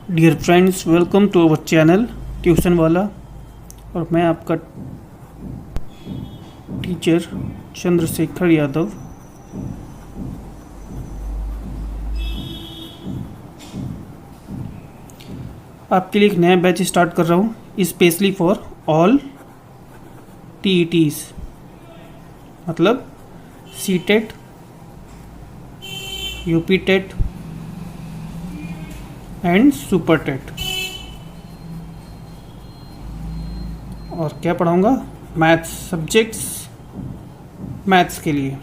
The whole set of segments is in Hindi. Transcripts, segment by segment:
Dear friends, welcome to our channel tuition वाला। और मैं आपका टीचर चंद्रशेखर यादव। आपके लिए एक नया बैच स्टार्ट कर रहा हूँ स्पेशली फॉर ऑल टीईटीज, मतलब CTET, UP TET and super TET. और क्या पढ़ाऊँगा? मैथ्स सब्जेक्ट्स, मैथ्स के लिए।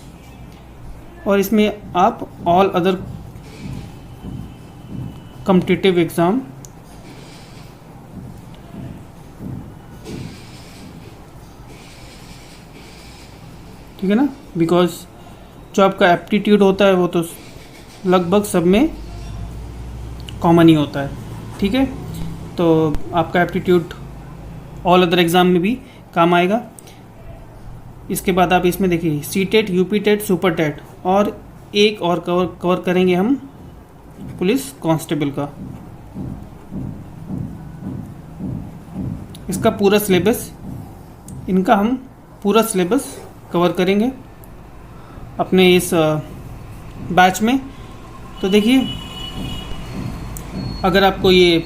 और इसमें आप ऑल अदर कॉम्पिटिटिव एग्ज़ाम ठीक है ना, बिकॉज जो आपका एप्टीट्यूड होता है वो तो लगभग सब में कॉमन ही होता है। ठीक है, तो आपका एप्टीट्यूड ऑल अदर एग्ज़ाम में भी काम आएगा। इसके बाद आप इसमें देखिए C TET, UP TET, super TET, और एक और कवर करेंगे हम पुलिस कांस्टेबल का। इसका पूरा सिलेबस, इनका हम पूरा सिलेबस कवर करेंगे अपने इस बैच में। तो देखिए, अगर आपको ये,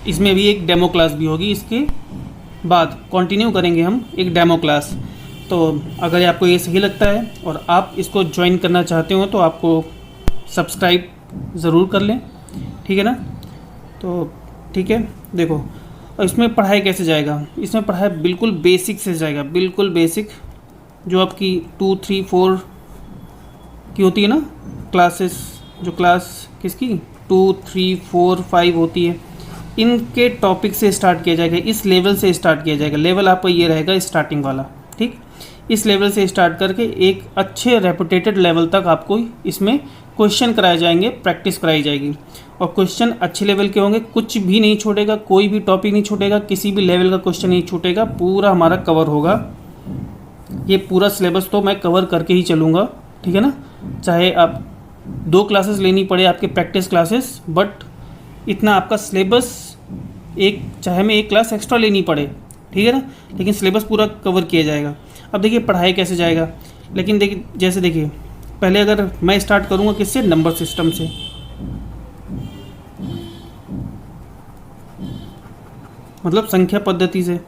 इसमें भी एक डेमो क्लास भी होगी, इसके बाद कंटिन्यू करेंगे हम एक डेमो क्लास। तो अगर आपको ये सही लगता है और आप इसको ज्वाइन करना चाहते हो तो आपको सब्सक्राइब ज़रूर कर लें, ठीक है ना। तो ठीक है, देखो, और इसमें पढ़ाई कैसे जाएगा? इसमें पढ़ाई बिल्कुल बेसिक से जाएगा, बिल्कुल बेसिक। जो आपकी 2, 3, 4 की होती है ना क्लासेस, जो क्लास किसकी 2, 3, 4, 5 होती है, इनके टॉपिक से स्टार्ट किया जाएगा, इस लेवल से स्टार्ट किया जाएगा। लेवल आपका ये रहेगा स्टार्टिंग वाला, ठीक। इस लेवल से स्टार्ट करके एक अच्छे रेपुटेटेड लेवल तक आपको इसमें क्वेश्चन कराए जाएंगे, प्रैक्टिस कराई जाएगी। और क्वेश्चन अच्छे लेवल के होंगे, कुछ भी नहीं छूटेगा, कोई भी टॉपिक नहीं छूटेगा, किसी भी लेवल का क्वेश्चन नहीं छूटेगा, पूरा हमारा कवर होगा। ये पूरा सिलेबस तो मैं कवर करके ही चलूँगा, ठीक है ना। चाहे आप 2 क्लासेस लेनी पड़े आपके प्रैक्टिस क्लासेस, बट इतना आपका सिलेबस, एक चाहे मैं 1 क्लास एक्स्ट्रा लेनी पड़े, ठीक है ना, लेकिन सिलेबस पूरा कवर किया जाएगा। अब देखिए पढ़ाई कैसे जाएगा, लेकिन देखिए जैसे देखिए, पहले अगर मैं स्टार्ट करूँगा किससे, नंबर सिस्टम से। मतलब संख्या पद्धति से।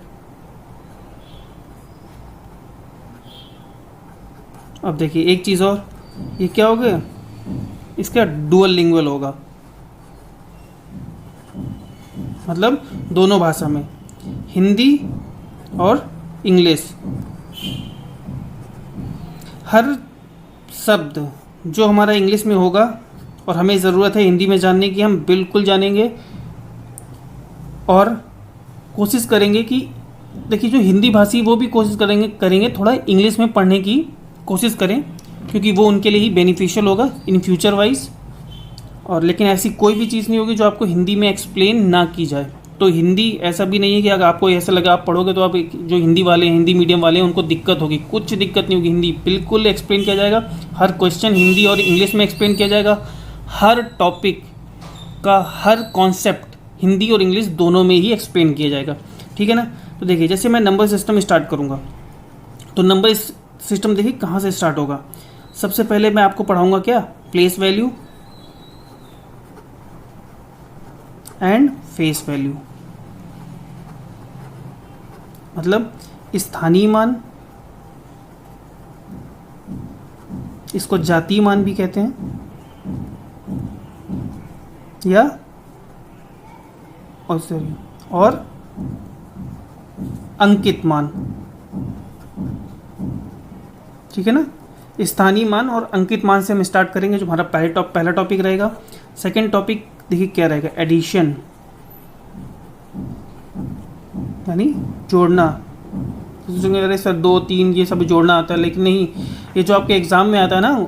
अब देखिए एक चीज़ और, ये क्या हो गया, इसका डुअल लिंग्वल होगा, मतलब दोनों भाषा में, हिंदी और इंग्लिश। हर शब्द जो हमारा इंग्लिश में होगा और हमें ज़रूरत है हिंदी में जानने की, हम बिल्कुल जानेंगे। और कोशिश करेंगे कि देखिए जो हिंदी भाषी वो भी कोशिश करेंगे थोड़ा इंग्लिश में पढ़ने की कोशिश करें, क्योंकि वो उनके लिए ही बेनिफिशियल होगा इन फ्यूचर वाइज। और लेकिन ऐसी कोई भी चीज़ नहीं होगी जो आपको हिंदी में एक्सप्लेन ना की जाए। तो हिंदी ऐसा भी नहीं है कि अगर आपको ऐसा लगा आप पढ़ोगे तो आप, जो हिंदी वाले हैं, हिंदी मीडियम वाले हैं, उनको दिक्कत होगी, कुछ दिक्कत नहीं होगी। हिंदी बिल्कुल एक्सप्लेन किया जाएगा, हर क्वेश्चन हिंदी और इंग्लिश में एक्सप्लेन किया जाएगा, हर टॉपिक का हर कॉन्सेप्ट हिंदी और इंग्लिश दोनों में ही एक्सप्लेन किया जाएगा, ठीक है ना। तो देखिए जैसे मैं नंबर सिस्टम स्टार्ट करूँगा, तो नंबर सिस्टम देखिए कहाँ से स्टार्ट होगा। सबसे पहले मैं आपको पढ़ाऊँगा क्या, place value and face value, मतलब स्थानीय मान, इसको जातीय मान भी कहते हैं, या और अंकित मान, ठीक है ना। स्थानीय मान और अंकित मान से हम स्टार्ट करेंगे, जो हमारा पहला टॉपिक रहेगा। सेकंड टॉपिक देखिए क्या रहेगा, एडिशन, यानी जोड़ना। अरे सर 2, 3 ये सब जोड़ना आता है, लेकिन नहीं, ये जो आपके एग्जाम में आता है ना,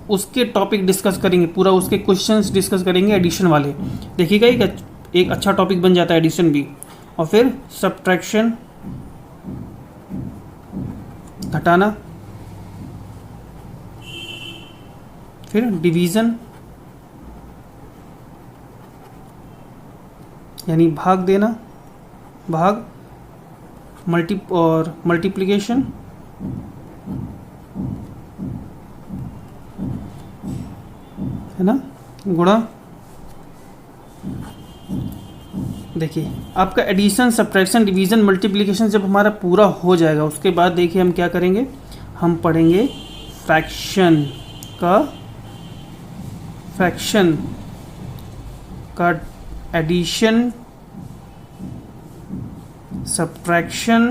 उसके टॉपिक डिस्कस करेंगे, पूरा उसके क्वेश्चंस डिस्कस करेंगे एडिशन वाले। देखिएगा एक अच्छा टॉपिक बन जाता है एडिशन भी। और फिर सब्ट्रैक्शन, घटाना, फिर डिवीज़न, यानी भाग देना, भाग मल्टीप्लिकेशन, है ना, गुणा। देखिए आपका एडिशन, सब्ट्रैक्शन, डिवीज़न, मल्टीप्लिकेशन जब हमारा पूरा हो जाएगा उसके बाद देखिए हम क्या करेंगे, हम पढ़ेंगे फ्रैक्शन का addition, subtraction,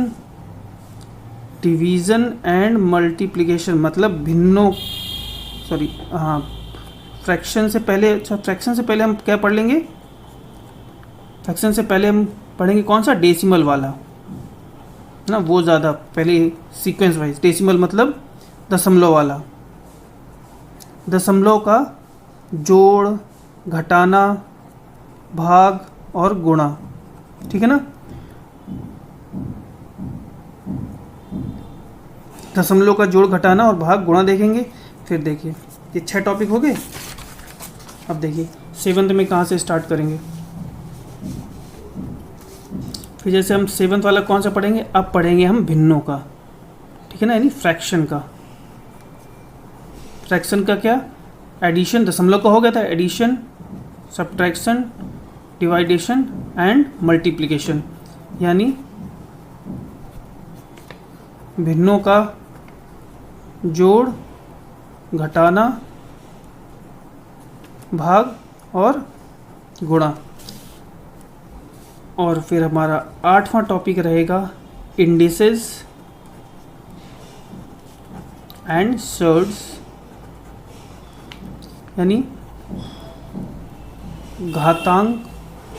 division and multiplication, मतलब भिन्नों, सॉरी हाँ, फ्रैक्शन से पहले, अच्छा फ्रैक्शन से पहले हम क्या पढ़ लेंगे, फ्रैक्शन से पहले हम पढ़ेंगे कौन सा, डेसिमल वाला ना, वो ज़्यादा पहले सीक्वेंस वाइज। डेसिमल मतलब दशमलव वाला, दशमलव का जोड़, घटाना, भाग और गुणा, ठीक है ना। दशमलव का जोड़, घटाना और भाग, गुणा देखेंगे। फिर देखिए ये 6 टॉपिक हो गए। अब देखिए 7th में कहाँ से स्टार्ट करेंगे। फिर जैसे हम 7th वाला कौन सा पढ़ेंगे, अब पढ़ेंगे हम भिन्नों का, ठीक है ना, यानी फ्रैक्शन का। फ्रैक्शन का क्या, एडिशन, दशमलव का हो गया था, addition, subtraction, division and multiplication, यानी भिन्नों का जोड़, घटाना, भाग और गुणा। और फिर हमारा 8वां टॉपिक रहेगा इंडिसेस एंड सर्ड्स, यानी घातांक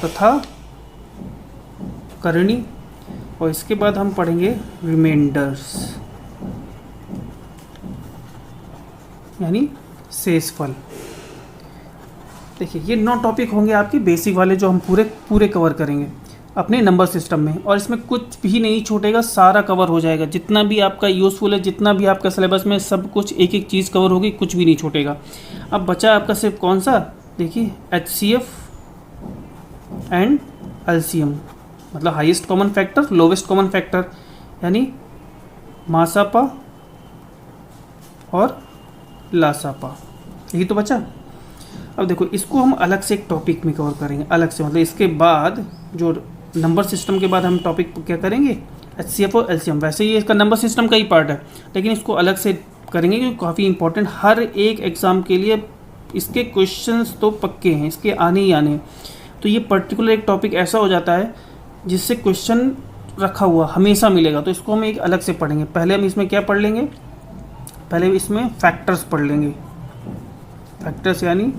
तथा करणी। और इसके बाद हम पढ़ेंगे रिमाइंडर्स, यानी शेषफल। देखिए ये 9 टॉपिक होंगे आपके बेसिक वाले, जो हम पूरे कवर करेंगे अपने नंबर सिस्टम में। और इसमें कुछ भी नहीं छूटेगा, सारा कवर हो जाएगा। जितना भी आपका यूज़फुल है, जितना भी आपका सिलेबस में, सब कुछ एक एक चीज़ कवर होगी, कुछ भी नहीं छूटेगा। अब बचा आपका सिर्फ कौन सा, देखिए HCF एंड LCM, मतलब highest common factor, lowest common factor, यानी मासापा और लासापा, यही तो बचा। अब देखो इसको हम अलग से एक टॉपिक में कवर करेंगे, अलग से, मतलब इसके बाद जो नंबर सिस्टम के बाद हम टॉपिक क्या करेंगे, HCF और LCM। वैसे ये इसका नंबर सिस्टम का ही पार्ट है, लेकिन इसको अलग से करेंगे क्योंकि काफ़ी इंपॉर्टेंट, हर एक एग्ज़ाम के लिए इसके क्वेश्चंस तो पक्के हैं, इसके आने ही आने। तो ये पर्टिकुलर एक टॉपिक ऐसा हो जाता है जिससे क्वेश्चन रखा हुआ हमेशा मिलेगा, तो इसको हम एक अलग से पढ़ेंगे। पहले हम इसमें क्या पढ़ लेंगे, पहले इसमें फैक्टर्स पढ़ लेंगे, फैक्टर्स यानी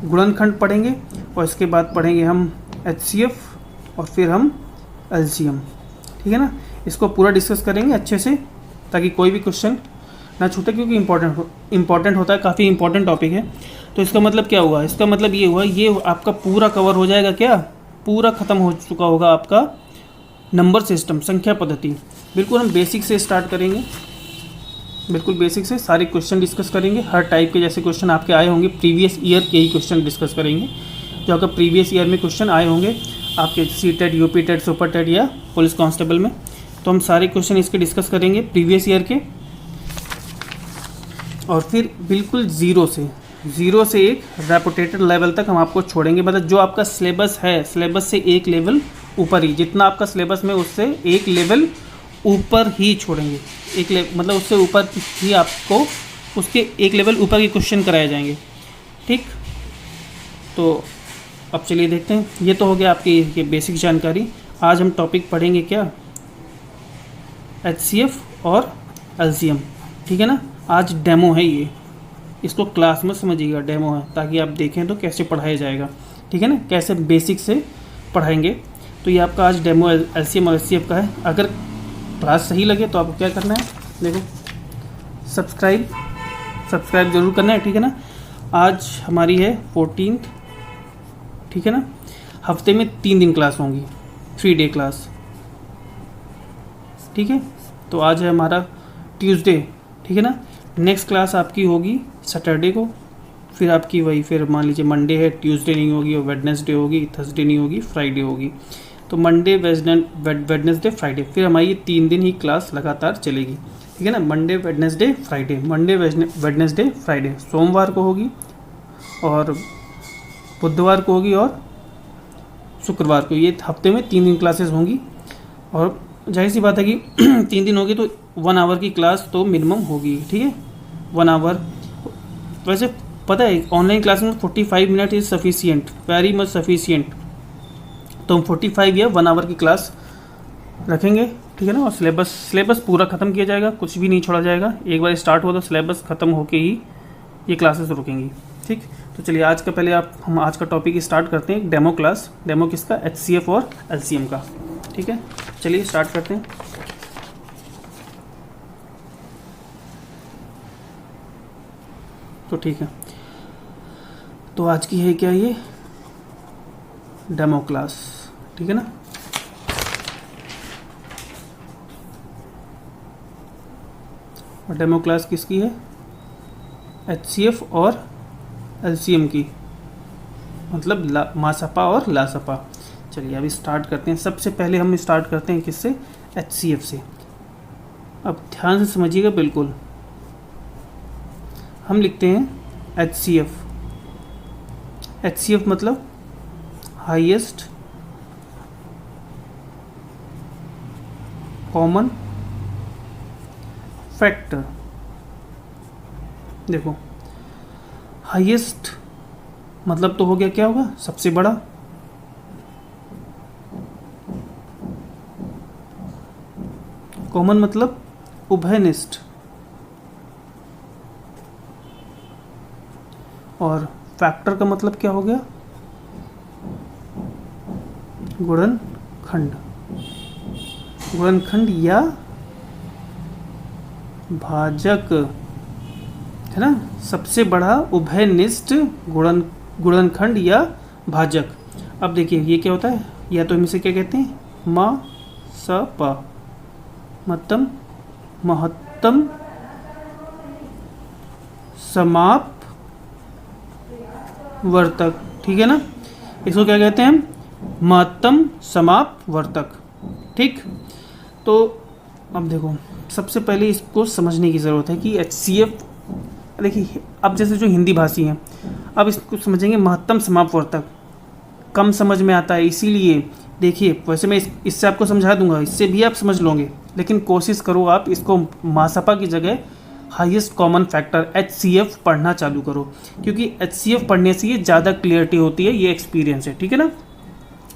गुणनखंड पढ़ेंगे। और इसके बाद पढ़ेंगे हम HCF और फिर हम LCM, ठीक है ना। इसको पूरा डिस्कस करेंगे अच्छे से, ताकि कोई भी क्वेश्चन ना छूटे, क्योंकि इम्पॉर्टेंट होता है, काफ़ी इंपॉर्टेंट टॉपिक है। तो इसका मतलब क्या हुआ, इसका मतलब ये हुआ, ये आपका पूरा कवर हो जाएगा, क्या पूरा ख़त्म हो चुका होगा आपका नंबर सिस्टम, संख्या पद्धति। बिल्कुल हम बेसिक से स्टार्ट करेंगे, बिल्कुल बेसिक से सारे क्वेश्चन डिस्कस करेंगे। हर टाइप के जैसे क्वेश्चन आपके आए होंगे, प्रीवियस ईयर के ही क्वेश्चन डिस्कस करेंगे, जो आपका प्रीवियस ईयर में क्वेश्चन आए होंगे आपके CTET, UPTET, सुपर टेट या पुलिस कांस्टेबल में। तो हम सारे क्वेश्चन इसके डिस्कस करेंगे प्रीवियस ईयर के। और फिर बिल्कुल ज़ीरो से एक रेपुटेटेड लेवल तक हम आपको छोड़ेंगे, मतलब जो आपका सिलेबस है, सिलेबस से एक लेवल ऊपर ही, जितना आपका सिलेबस में उससे एक लेवल ऊपर ही छोड़ेंगे, मतलब उससे ऊपर ही आपको उसके एक लेवल ऊपर के क्वेश्चन कराए जाएंगे, ठीक। तो अब चलिए देखते हैं, ये तो हो गया आपकी ये बेसिक जानकारी। आज हम टॉपिक पढ़ेंगे क्या, HCF और LCM, ठीक है ना। आज डेमो है ये, इसको क्लास में समझिएगा, डेमो है, ताकि आप देखें तो कैसे पढ़ाया जाएगा, ठीक है ना, कैसे बेसिक से पढ़ाएंगे। तो ये आपका आज डेमो LCM और HCF का है। अगर क्लास सही लगे तो आपको क्या करना है, देखो सब्सक्राइब ज़रूर करना है, ठीक है ना। आज हमारी है 14th, ठीक है ना। हफ्ते में 3 दिन क्लास होंगी, 3 डे क्लास, ठीक है। तो आज है हमारा ट्यूसडे, ठीक है ना। नेक्स्ट क्लास आपकी होगी सैटरडे को, फिर आपकी वही फिर मान लीजिए मंडे है, ट्यूसडे नहीं होगी, और वेडनेसडे होगी, थर्सडे नहीं होगी, फ्राइडे होगी। तो मंडे, वेडनेसडे, फ्राइडे, फिर हमारी ये 3 दिन ही क्लास लगातार चलेगी, ठीक है ना। Monday, Wednesday, Friday, Monday, Wednesday, Friday, सोमवार को होगी और बुधवार को होगी और शुक्रवार को। ये हफ्ते में 3 दिन क्लासेस होंगी, और जाहिर सी बात है कि 3 दिन होगी तो 1 आवर की क्लास तो मिनिमम होगी, ठीक है, 1 आवर। वैसे पता है ऑनलाइन क्लास में 45 minute is sufficient, very much sufficient. तो हम 45 या 1 आवर की क्लास रखेंगे, ठीक है ना। और सिलेबस पूरा ख़त्म किया जाएगा, कुछ भी नहीं छोड़ा जाएगा। एक बार स्टार्ट हुआ तो सिलेबस ख़त्म होके ही ये क्लासेस रुकेंगी, ठीक। तो चलिए आज का पहले हम आज का टॉपिक स्टार्ट करते हैं, एक डेमो क्लास। डेमो किसका? HCF और LCM का, ठीक है। चलिए स्टार्ट करते हैं। तो ठीक है, तो आज की है क्या ये डेमो क्लास, ठीक है ना। और डेमो क्लास किसकी है? HCF और LCM की, मतलब मासपा और लासपा। चलिए अभी स्टार्ट करते हैं। सबसे पहले हम स्टार्ट करते हैं किससे? HCF से। अब ध्यान से समझिएगा बिल्कुल। हम लिखते हैं HCF। HCF मतलब हाईएस्ट कॉमन फैक्टर। देखो हाईएस्ट मतलब तो हो गया, क्या होगा? सबसे बड़ा। कॉमन मतलब उभयनिष्ठ। और फैक्टर का मतलब क्या हो गया? गुणनखंड। गुणनखंड या भाजक, है ना। सबसे बड़ा उभयनिष्ठ गुणनखंड या भाजक। अब देखिए ये क्या होता है, या तो हम इसे क्या कहते हैं? म स प, महत्तम समाप वर्तक, ठीक है ना। इसको क्या कहते हैं हम? महत्तम समाप वर्तक, ठीक। तो अब देखो सबसे पहले इसको समझने की ज़रूरत है कि HCF, देखिए अब जैसे जो हिंदी भाषी हैं, अब इसको समझेंगे महत्तम समाप वर्तक, कम समझ में आता है, इसीलिए देखिए वैसे मैं इससे आपको समझा दूंगा, इससे भी आप समझ लोगे, लेकिन कोशिश करो आप इसको मासपा की जगह हाईएस्ट कॉमन फैक्टर HCF पढ़ना चालू करो, क्योंकि HCF पढ़ने से ये ज़्यादा क्लियरिटी होती है, ये एक्सपीरियंस है, ठीक है ना।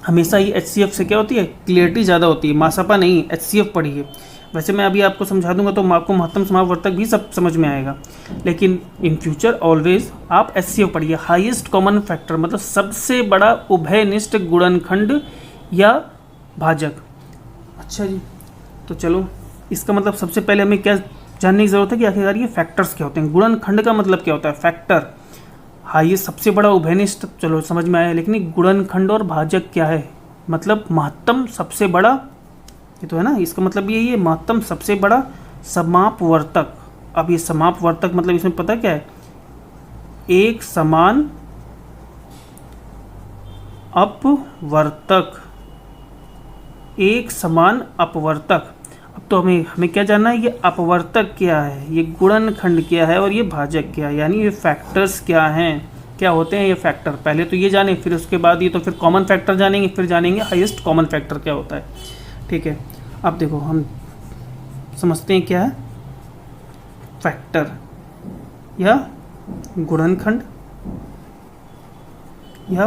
हमेशा ही HCF से क्या होती है? क्लियरिटी ज़्यादा होती है, मासपा नहीं। HCF पढ़िए। वैसे मैं अभी आपको समझा दूंगा तो आपको महत्तम समाप वर्तक भी सब समझ में आएगा, लेकिन इन फ्यूचर ऑलवेज आप HCF पढ़िए। हाईएस्ट कॉमन फैक्टर मतलब सबसे बड़ा उभयनिष्ठ गुणनखंड या भाजक। अच्छा जी, तो चलो इसका मतलब सबसे पहले हमें क्या जानने की ज़रूरत है कि आखिरकार ये फैक्टर्स क्या होते हैं। गुणनखंड का मतलब क्या होता है? फैक्टर। हाईएस्ट सबसे बड़ा उभयनिष्ठ, चलो समझ में आया, लेकिन गुणनखंड और भाजक क्या है? मतलब महत्तम सबसे बड़ा, ये तो है ना, इसका मतलब यही है, महत्तम सबसे बड़ा समापवर्तक। अब ये समापवर्तक मतलब इसमें पता क्या है? एक समान अपवर्तक, एक समान अपवर्तक। अब तो हमें क्या जानना है? ये अपवर्तक क्या है, ये गुणनखंड क्या है, और ये भाजक क्या है, यानी ये फैक्टर्स क्या हैं, क्या होते हैं ये फैक्टर। पहले तो ये जाने, फिर उसके बाद ये तो फिर कॉमन फैक्टर जानेंगे, फिर जानेंगे हाईएस्ट कॉमन फैक्टर क्या होता है, ठीक है। अब देखो हम समझते हैं क्या है फैक्टर या गुणनखंड या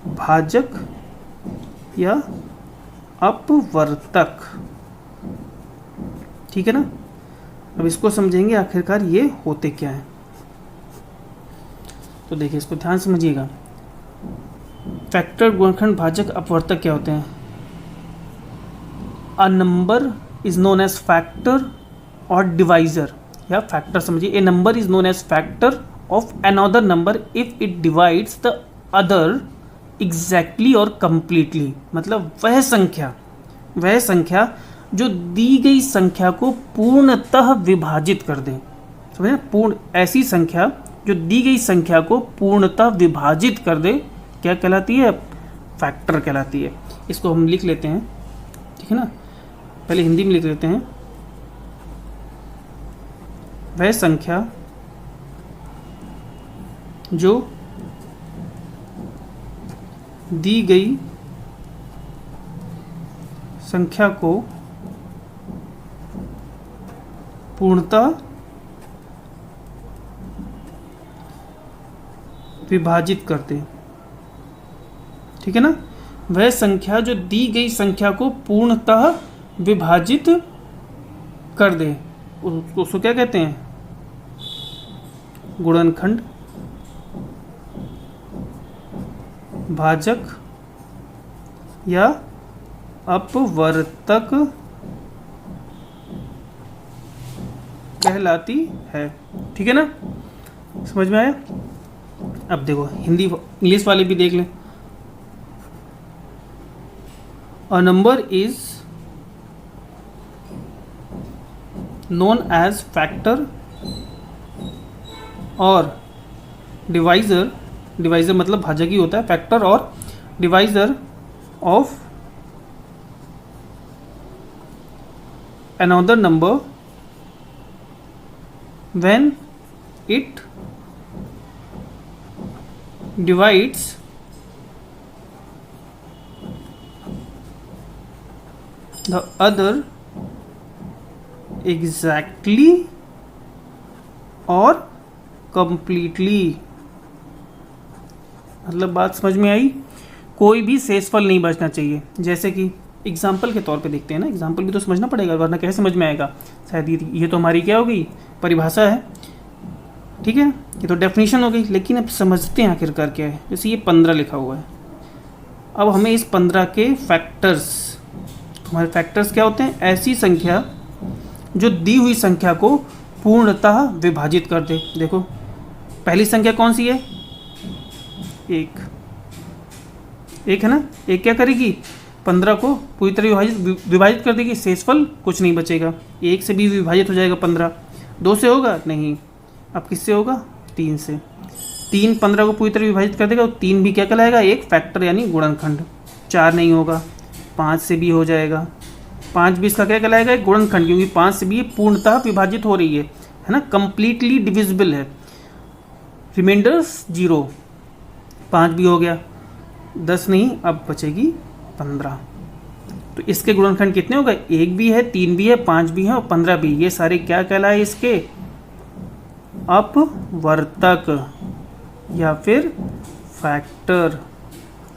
भाजक या अपवर्तक, ठीक है ना। अब इसको समझेंगे आखिरकार ये होते क्या हैं। तो देखिए इसको ध्यान समझिएगा। फैक्टर, गुणनखंड, भाजक, अपवर्तक क्या होते हैं? A number is known as factor और डिवाइजर, या फैक्टर समझिए। A number is known as factor of another number if it divides the other exactly और कंप्लीटली। मतलब वह संख्या जो दी गई संख्या को पूर्णतः विभाजित कर दे, समझे? पूर्ण ऐसी संख्या जो दी गई संख्या को पूर्णतः विभाजित कर दे क्या कहलाती है? फैक्टर कहलाती है। इसको हम लिख लेते हैं, ठीक है ना, पहले हिंदी में लिख लेते हैं। वह संख्या जो दी गई संख्या को पूर्णतः विभाजित करते, ठीक है ना। वह संख्या जो दी गई संख्या को पूर्णतः विभाजित कर दे, उसको क्या कहते हैं? गुणनखंड, भाजक या अपवर्तक कहलाती है, ठीक है ना। समझ में आया? अब देखो हिंदी इंग्लिश वाले भी देख लें। अ number is known as factor और डिवाइजर, डिवाइजर मतलब भाजक ही होता है, फैक्टर और divisor of another number when it divides the other exactly और completely। मतलब बात समझ में आई? कोई भी शेषफल नहीं बचना चाहिए। जैसे कि एग्जाम्पल के तौर पे देखते हैं ना, एग्जाम्पल भी तो समझना पड़ेगा वरना कैसे समझ में आएगा। शायद ये तो हमारी क्या हो गई? परिभाषा है, ठीक है, ये तो डेफिनेशन हो गई। लेकिन अब समझते हैं आखिरकार क्या है। जैसे ये 15 लिखा हुआ है, अब हमें इस 15 के फैक्टर्स, हमारे फैक्टर्स क्या होते हैं? ऐसी संख्या जो दी हुई संख्या को पूर्णतः विभाजित कर दे। देखो पहली संख्या कौन सी है? एक, एक है ना। एक क्या करेगी? 15 को पूरी तरह विभाजित कर देगी, शेषफल कुछ नहीं बचेगा। एक से भी विभाजित हो जाएगा 15, 2 से होगा नहीं, अब किससे होगा? 3 से। 3 15 को पूरी तरह विभाजित कर देगा, और 3 भी क्या कहलाएगा? एक फैक्टर यानी गुणनखंड। 4 नहीं होगा, 5 से भी हो जाएगा। 5 भी इसका क्या कहलाएगा? एक गुणनखंड, क्योंकि 5 से भी ये पूर्णतः विभाजित हो रही है ना, कंप्लीटली डिविजिबल है। रिमाइंडर्स 0, 5 भी हो गया, 10 नहीं, अब बचेगी 15। तो इसके गुणनखंड कितने हो गए? 1 भी है, 3 भी है, 5 भी है और 15 भी। ये सारे क्या कहलाए? इसके अपवर्तक या फिर फैक्टर,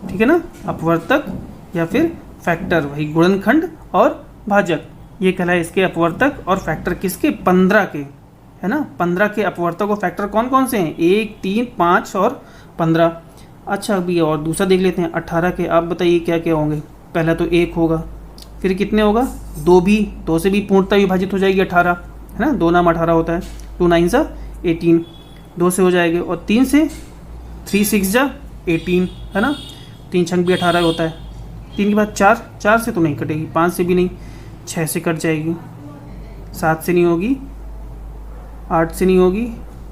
ठीक है ना। अपवर्तक या फिर फैक्टर, वही गुणनखंड और भाजक, ये कहलाए इसके अपवर्तक और फैक्टर। किसके? 15 के, है ना। 15 के अपवर्तक और फैक्टर कौन कौन से हैं? 1, 3, 5 और 15। अच्छा अभी और दूसरा देख लेते हैं। 18 के आप बताइए क्या क्या होंगे? पहला तो 1 होगा, फिर कितने होगा? 2 भी, 2 से भी पूर्णतः विभाजित हो जाएगी 18, है ना। 2 नाम 18 होता है, 2 9 सा 18, 2 से हो जाएगा। और 3 से, 3 6 जा 18, है ना। 3 छंग भी 18 होता है। 3 के बाद 4, 4 से तो नहीं कटेगी, 5 से भी नहीं, 6 से कट जाएगी, 7 से नहीं होगी, 8 से नहीं होगी,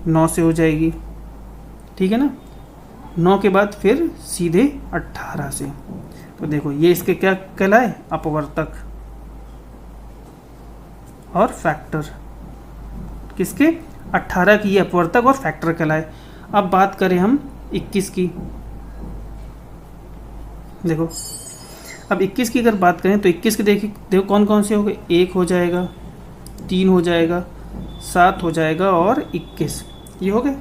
9 से हो जाएगी, ठीक है ना। 9 के बाद फिर सीधे 18 से। तो देखो ये इसके क्या कहलाए? अपवर्तक और फैक्टर। किसके? 18 की ये अपवर्तक और फैक्टर कहलाए। अब बात करें हम 21 की। देखो अब 21 की अगर बात करें तो 21 के देखो कौन कौन से हो गए? 1 हो जाएगा, 3 हो जाएगा, 7 हो जाएगा और 21, ये हो गए।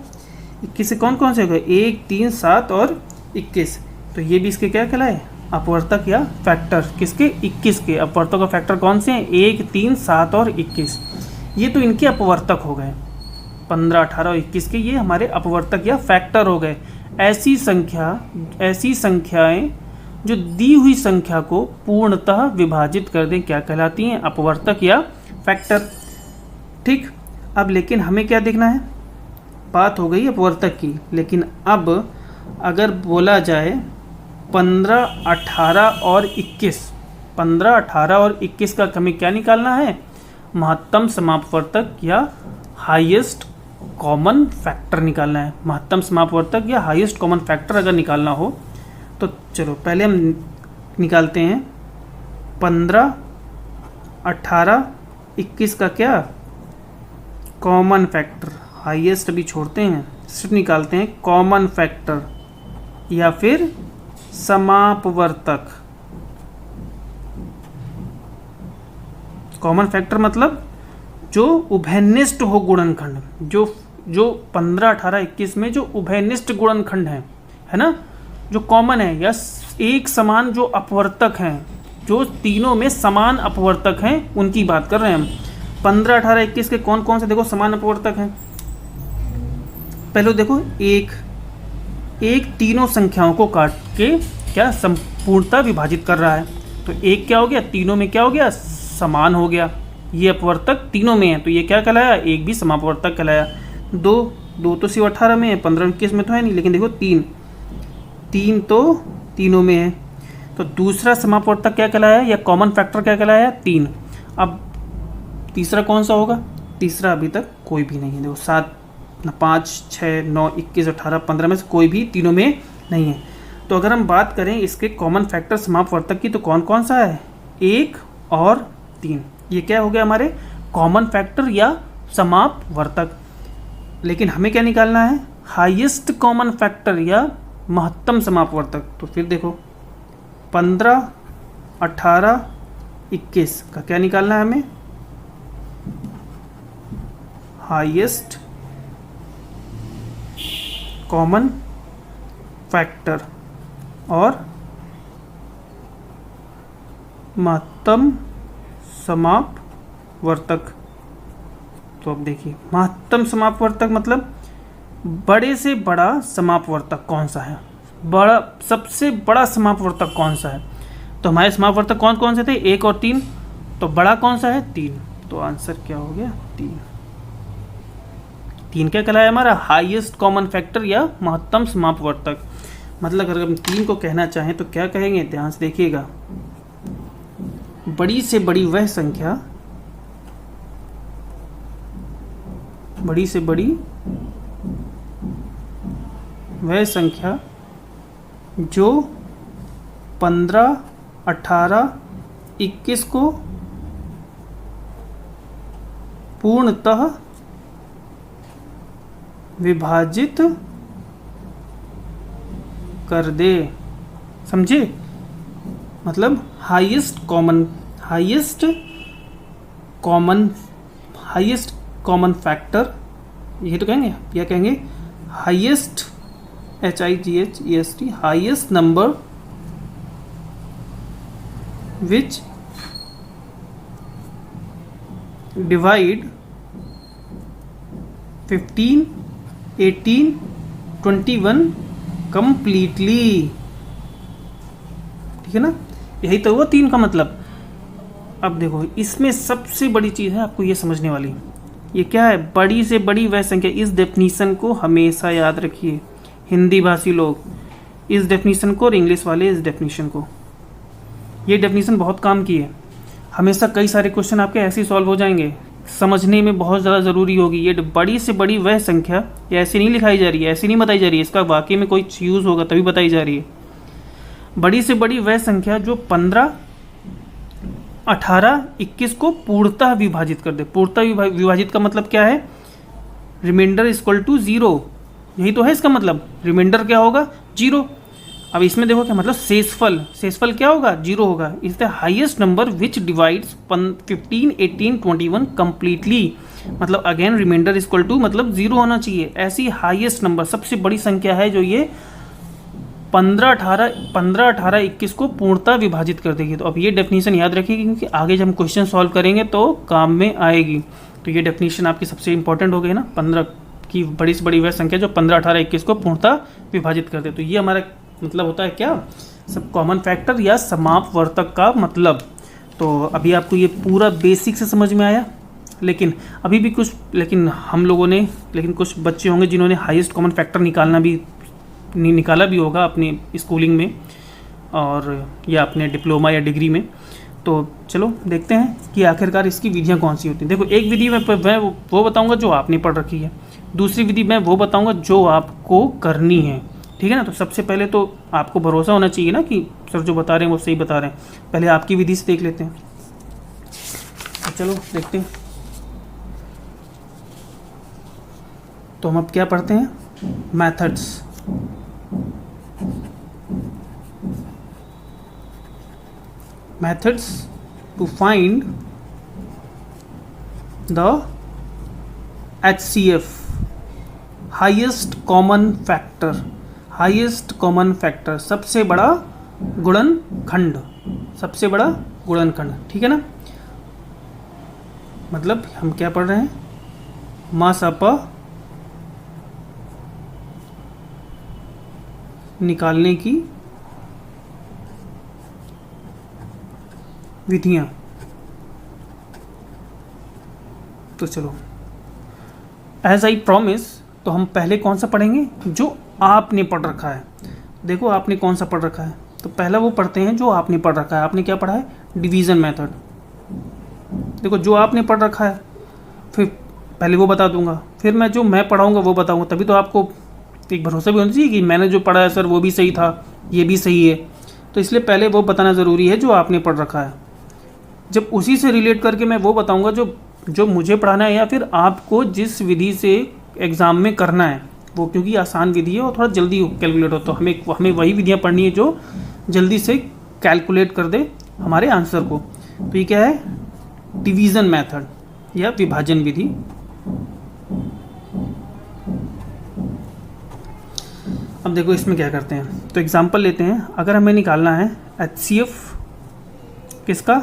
21 से कौन कौन से हो गए? 1, 3, 7 और 21। तो ये भी इसके क्या कहलाए? अपवर्तक या फैक्टर। किसके? 21 के। अपवर्तक और फैक्टर कौन से हैं? 1, 3, 7 और 21। ये तो इनके अपवर्तक हो गए। 15, 18 और 21 के ये हमारे अपवर्तक या फैक्टर हो गए। ऐसी संख्याएं जो दी हुई संख्या को पूर्णतः विभाजित कर दें क्या कहलाती हैं? अपवर्तक या फैक्टर। ठीक, अब लेकिन हमें क्या देखना है? बात हो गई अपवर्तक की, लेकिन अब अगर बोला जाए 15, 18 और 21, 15, 18 और 21 का हमें क्या निकालना है? महत्तम समापवर्तक या हाईएस्ट कॉमन फैक्टर निकालना है, महत्तम समापवर्तक या हाईएस्ट कॉमन फैक्टर अगर निकालना हो तो चलो पहले हम निकालते हैं 15, 18, 21 का क्या कॉमन फैक्टर। हाईएस्ट अभी छोड़ते हैं, सिर्फ निकालते हैं कॉमन फैक्टर या फिर समापवर्तक। कॉमन फैक्टर मतलब जो उभयनिष्ठ हो गुणनखंड, जो 15, 18, 21 में जो उभयनिष्ठ गुणनखंड है ना, जो कॉमन है या एक समान जो अपवर्तक हैं, जो तीनों में समान अपवर्तक हैं, उनकी बात कर रहे हैं हम। 15, 18, 21 के कौन कौन से देखो समान अपवर्तक हैं। पहले देखो एक तीनों संख्याओं को काट के क्या संपूर्णता विभाजित कर रहा है, तो एक क्या हो गया, तीनों में क्या हो गया, समान हो गया। ये अपवर्तक तीनों में है तो ये क्या कहलाया, एक भी समापवर्तक कहलाया। दो तो सिर्फ 18 में है, 15, 21 में तो है नहीं, लेकिन देखो तीन तो तीनों में है, तो दूसरा समापवर्तक क्या कहलाया या कॉमन फैक्टर क्या कहलाया, 3। अब तीसरा कौन सा होगा, तीसरा अभी तक कोई भी नहीं है। देखो 7, 5, 6, 9, 21, 18, 15 में से कोई भी तीनों में नहीं है। तो अगर हम बात करें इसके कॉमन फैक्टर समापवर्तक की तो कौन कौन सा है, 1 और 3। ये क्या हो गया हमारे कॉमन फैक्टर या समापवर्तक। लेकिन हमें क्या निकालना है, हाईएस्ट कॉमन फैक्टर या महत्तम समापवर्तक। तो फिर देखो 15, 18, 21 का क्या निकालना है हमें, हाईएस्ट कॉमन फैक्टर और महत्तम समापवर्तक। तो अब देखिए महत्तम समापवर्तक मतलब बड़े से बड़ा समापवर्तक कौन सा है, बड़ा सबसे बड़ा समापवर्तक कौन सा है। तो हमारे समापवर्तक कौन कौन से थे, 1 और 3, तो बड़ा कौन सा है, 3। तो आंसर क्या हो गया, 3 क्या कहलाया हमारा हाईएस्ट कॉमन फैक्टर या महत्तम समापवर्तक। मतलब अगर हम 3 को कहना चाहें तो क्या कहेंगे, ध्यान से देखिएगा, बड़ी से बड़ी वह संख्या, बड़ी से बड़ी वह संख्या जो 15, 18, 21 को पूर्णतः विभाजित कर दे। समझे, मतलब हाईएस्ट कॉमन फैक्टर, ये तो कहेंगे, क्या कहेंगे, highest HIGHEST highest number which divide 15, 18, 21 completely. ठीक है ना, यही तो हुआ 3 का मतलब। अब देखो इसमें सबसे बड़ी चीज़ है आपको ये समझने वाली, ये क्या है, बड़ी से बड़ी वह संख्या। इस डेफिनीशन को हमेशा याद रखिए, हिंदी भाषी लोग इस डेफिनीशन को और इंग्लिश वाले इस डेफिनीशन को। ये डेफिनीशन बहुत काम की है, हमेशा कई सारे क्वेश्चन आपके ऐसे ही सॉल्व हो जाएंगे, समझने में बहुत ज़्यादा ज़रूरी होगी। ये बड़ी से बड़ी वह संख्या, ये ऐसी नहीं लिखाई जा रही है, ऐसी नहीं बताई जा रही है, इसका वाकई में कोई यूज़ होगा तभी बताई जा रही है। बड़ी से बड़ी वह संख्या जो 15, 18, 21 को पूर्णतः विभाजित कर दे। पूर्णतः विभाजित का मतलब क्या है, रिमाइंडर इक्वल टू 0, यही तो है इसका मतलब। रिमाइंडर क्या होगा, 0। अब इसमें देखो क्या मतलब, शेषफल क्या होगा, 0 होगा। Is the highest number which divides 15, 18, 21 completely. मतलब अगेन रिमाइंडर इक्वल टू मतलब 0 होना चाहिए। ऐसी हाईएस्ट नंबर सबसे बड़ी संख्या है जो ये 15, 18, 21 को पूर्णतः विभाजित कर देगी। तो अब ये डेफिनेशन याद रखिए, क्योंकि आगे जब हम क्वेश्चन सॉल्व करेंगे तो काम में आएगी। तो ये डेफिनेशन आपकी सबसे इंपॉर्टेंट हो गई ना, 15 की बड़ी से बड़ी वह संख्या जो 15, 18, 21 को पूर्णतः विभाजित कर दे। तो ये हमारा मतलब होता है क्या, सब कॉमन फैक्टर या समापवर्तक का मतलब। तो अभी आपको ये पूरा बेसिक से समझ में आया, लेकिन अभी भी कुछ, लेकिन हम लोगों ने, लेकिन कुछ बच्चे होंगे जिन्होंने हाईएस्ट कॉमन फैक्टर निकाला भी होगा अपनी स्कूलिंग में और या अपने डिप्लोमा या डिग्री में। तो चलो देखते हैं कि आखिरकार इसकी विधियाँ कौन सी होती हैं। देखो एक विधि मैं वो बताऊंगा जो आपने पढ़ रखी है, दूसरी विधि मैं वो बताऊंगा जो आपको करनी है, ठीक है ना। तो सबसे पहले तो आपको भरोसा होना चाहिए ना कि सर जो बता रहे हैं वो सही बता रहे हैं। पहले आपकी विधि से देख लेते हैं, तो चलो देखते हैं। तो हम अब क्या पढ़ते हैं, methods. Methods to find the HCF, highest common factor. Highest common factor, सबसे बड़ा गुणनखंड, सबसे बड़ा गुणनखंड, ठीक है ना। मतलब हम क्या पढ़ रहे हैं, मासापा निकालने की विधियां। तो चलो, एज आई प्रॉमिस, तो हम पहले कौन सा पढ़ेंगे, जो आपने पढ़ रखा है। देखो आपने कौन सा पढ़ रखा है, तो पहला वो पढ़ते हैं जो आपने पढ़ रखा है। आपने क्या पढ़ा है, डिवीज़न मेथड। देखो जो आपने पढ़ रखा है, फिर पहले वो बता दूंगा, फिर मैं जो मैं पढ़ाऊंगा वो बताऊंगा। तभी तो आपको एक भरोसा भी होना चाहिए कि मैंने जो पढ़ा है सर वो भी सही था, ये भी सही है। तो इसलिए पहले वो बताना ज़रूरी है जो आपने पढ़ रखा है। जब उसी से रिलेट करके मैं वो बताऊंगा जो मुझे पढ़ाना है, या फिर आपको जिस विधि से एग्ज़ाम में करना है वो, क्योंकि आसान विधि है और थोड़ा जल्दी कैलकुलेट हो, तो हमें वही विधियाँ पढ़नी है जो जल्दी से कैलकुलेट कर दे हमारे आंसर को। तो ये क्या है, डिवीज़न मेथड या विभाजन विधि। अब देखो इसमें क्या करते हैं, तो एग्जांपल लेते हैं। अगर हमें निकालना है HCF किसका,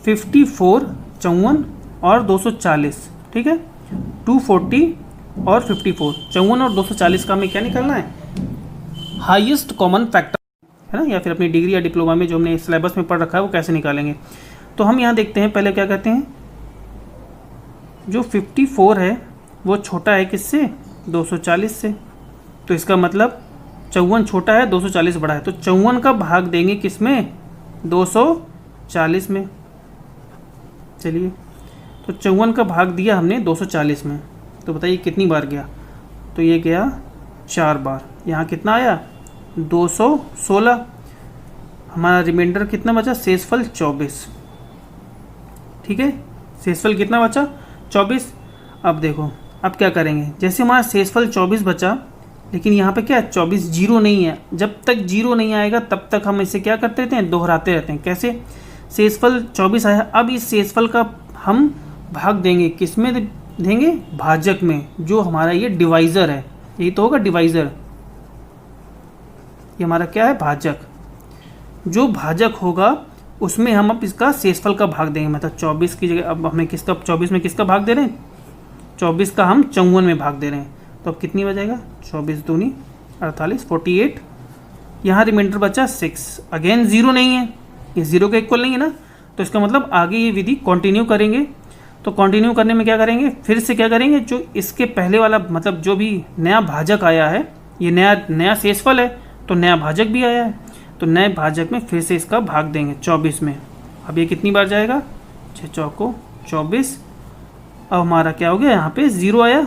54, 54 और 240, ठीक है, 240 और 54, 54 और 240 का हमें क्या निकालना है, हाईएस्ट कॉमन फैक्टर, है ना। या फिर अपनी डिग्री या डिप्लोमा में जो हमने सिलेबस में पढ़ रखा है वो कैसे निकालेंगे। तो हम यहाँ देखते हैं, पहले क्या कहते हैं, जो 54 है वो छोटा है किससे, 240 से। तो इसका मतलब 54 छोटा है, 240 बड़ा है, तो 54 का भाग देंगे किस में, 240 में। चलिए, तो 54 का भाग दिया हमने 240 में, तो बताइए कितनी बार गया, तो ये गया 4 बार। यहाँ कितना आया, 216। हमारा रिमाइंडर कितना बचा, शेषफल 24, ठीक है, शेषफल कितना बचा, 24। अब देखो अब क्या करेंगे, जैसे हमारा शेषफल 24 बचा, लेकिन यहाँ पे क्या है, 24 जीरो नहीं है। जब तक जीरो नहीं आएगा तब तक हम इसे क्या करते रहते हैं, दोहराते रहते हैं। कैसे, शेषफल 24 आया, अब इस शेषफल का हम भाग देंगे, किस में देंगे, भाजक में, जो हमारा ये डिवाइज़र है, यही तो होगा डिवाइज़र। ये हमारा क्या है, भाजक। जो भाजक होगा उसमें हम अब इसका शेषफल का भाग देंगे। मतलब 24 की जगह अब हमें किसका, 24 में किसका भाग दे रहे हैं, 24 का हम 54 में भाग दे रहे हैं। तो अब कितनी बचेगा, 24 दूनी 48, 48। यहाँ रिमाइंडर बचा 6। अगेन जीरो नहीं है, ये जीरो के इक्वल नहीं है ना, तो इसका मतलब आगे ये विधि कंटिन्यू करेंगे। तो कंटिन्यू करने में क्या करेंगे, फिर से क्या करेंगे, जो इसके पहले वाला मतलब जो भी नया भाजक आया है, ये नया शेषफल है, तो नया भाजक भी आया है, तो नए भाजक में फिर से इसका भाग देंगे 24 में। अब ये कितनी बार जाएगा, 6 चौको 24। अब हमारा क्या हो गया, यहाँ पे ज़ीरो आया,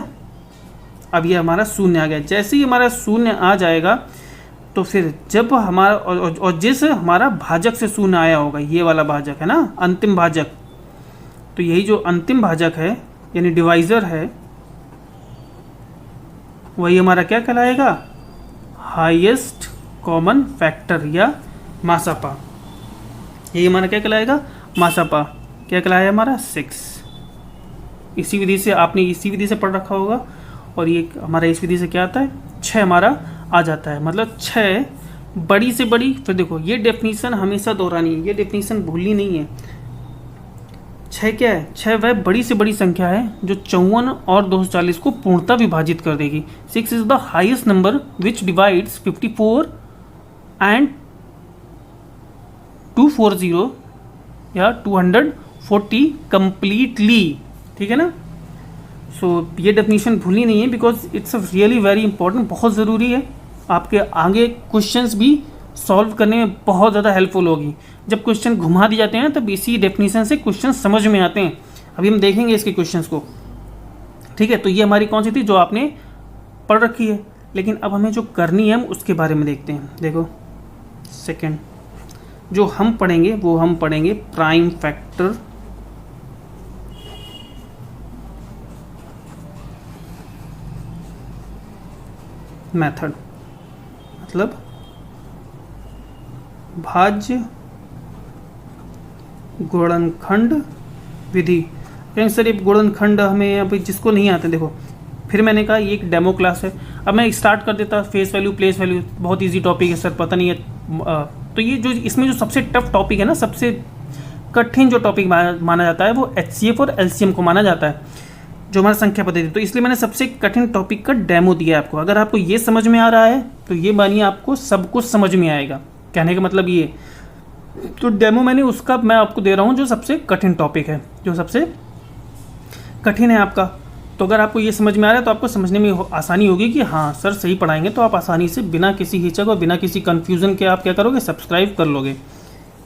अब ये हमारा शून्य आ गया। जैसे ही हमारा शून्य आ जाएगा, तो फिर जब हमारा और जिस हमारा भाजक से शून्य आया होगा, ये वाला भाजक है ना, अंतिम भाजक, तो यही जो अंतिम भाजक है यानी डिवाइज़र है, वही हमारा क्या कहलाएगा, हाईएस्ट कॉमन फैक्टर या मासापा। यही हमारा क्या कहलाएगा, मासापा। क्या कहलाया हमारा, 6। इसी विधि से आपने इसी विधि से पढ़ रखा होगा, और ये हमारा इस विधि से क्या आता है, 6 हमारा आ जाता है। मतलब 6 बड़ी से बड़ी, फिर देखो ये डेफिनीशन हमेशा दोहरानी है, ये डेफिनीशन भूलनी नहीं है। 6 क्या है, 6 वह बड़ी से बड़ी संख्या है जो 54 और 240 को पूर्णतः विभाजित कर देगी। 6 is the highest number which divides 54 and 240 या 240 कंप्लीटली, ठीक है ना। सो ये डेफिनेशन भूलनी नहीं है, because it's a really very important, बहुत ज़रूरी है। आपके आगे क्वेश्चंस भी सॉल्व करने में बहुत ज़्यादा हेल्पफुल होगी। जब क्वेश्चन घुमा दिए जाते हैं तब इसी डेफिनेशन से क्वेश्चन समझ में आते हैं। अभी हम देखेंगे इसके क्वेश्चंस को, ठीक ठीक है, तो ये हमारी कौन सी थी जो आपने पढ़ रखी है। लेकिन अब हमें जो करनी है हम उसके बारे में देखते हैं। देखो सेकंड जो हम पढ़ेंगे वो हम पढ़ेंगे प्राइम फैक्टर मेथड, मतलब भाज्य गुणनखंड विधि। कहीं सर ये गुणनखंड हमें अभी जिसको नहीं आते, देखो फिर मैंने कहा ये एक डेमो क्लास है। अब मैं स्टार्ट कर देता फेस वैल्यू प्लेस वैल्यू, बहुत इजी टॉपिक है सर, पता नहीं है। तो ये जो इसमें जो सबसे टफ टॉपिक है ना, सबसे कठिन जो टॉपिक माना जाता है वो HCF और LCM को माना जाता है, जो हमारा संख्या पद्धति। तो इसलिए मैंने सबसे कठिन टॉपिक का डेमो दिया है आपको। अगर आपको ये समझ में आ रहा है तो ये मानिए आपको सब कुछ समझ में आएगा, कहने का मतलब ये। तो डेमो मैंने उसका मैं आपको दे रहा हूँ जो सबसे कठिन टॉपिक है, जो सबसे कठिन है आपका। तो अगर आपको ये समझ में आ रहा है तो आपको समझने में आसानी होगी कि हाँ सर सही पढ़ाएंगे, तो आप आसानी से बिना किसी हिचक और बिना किसी कन्फ्यूज़न के आप क्या करोगे, सब्सक्राइब कर लोगे।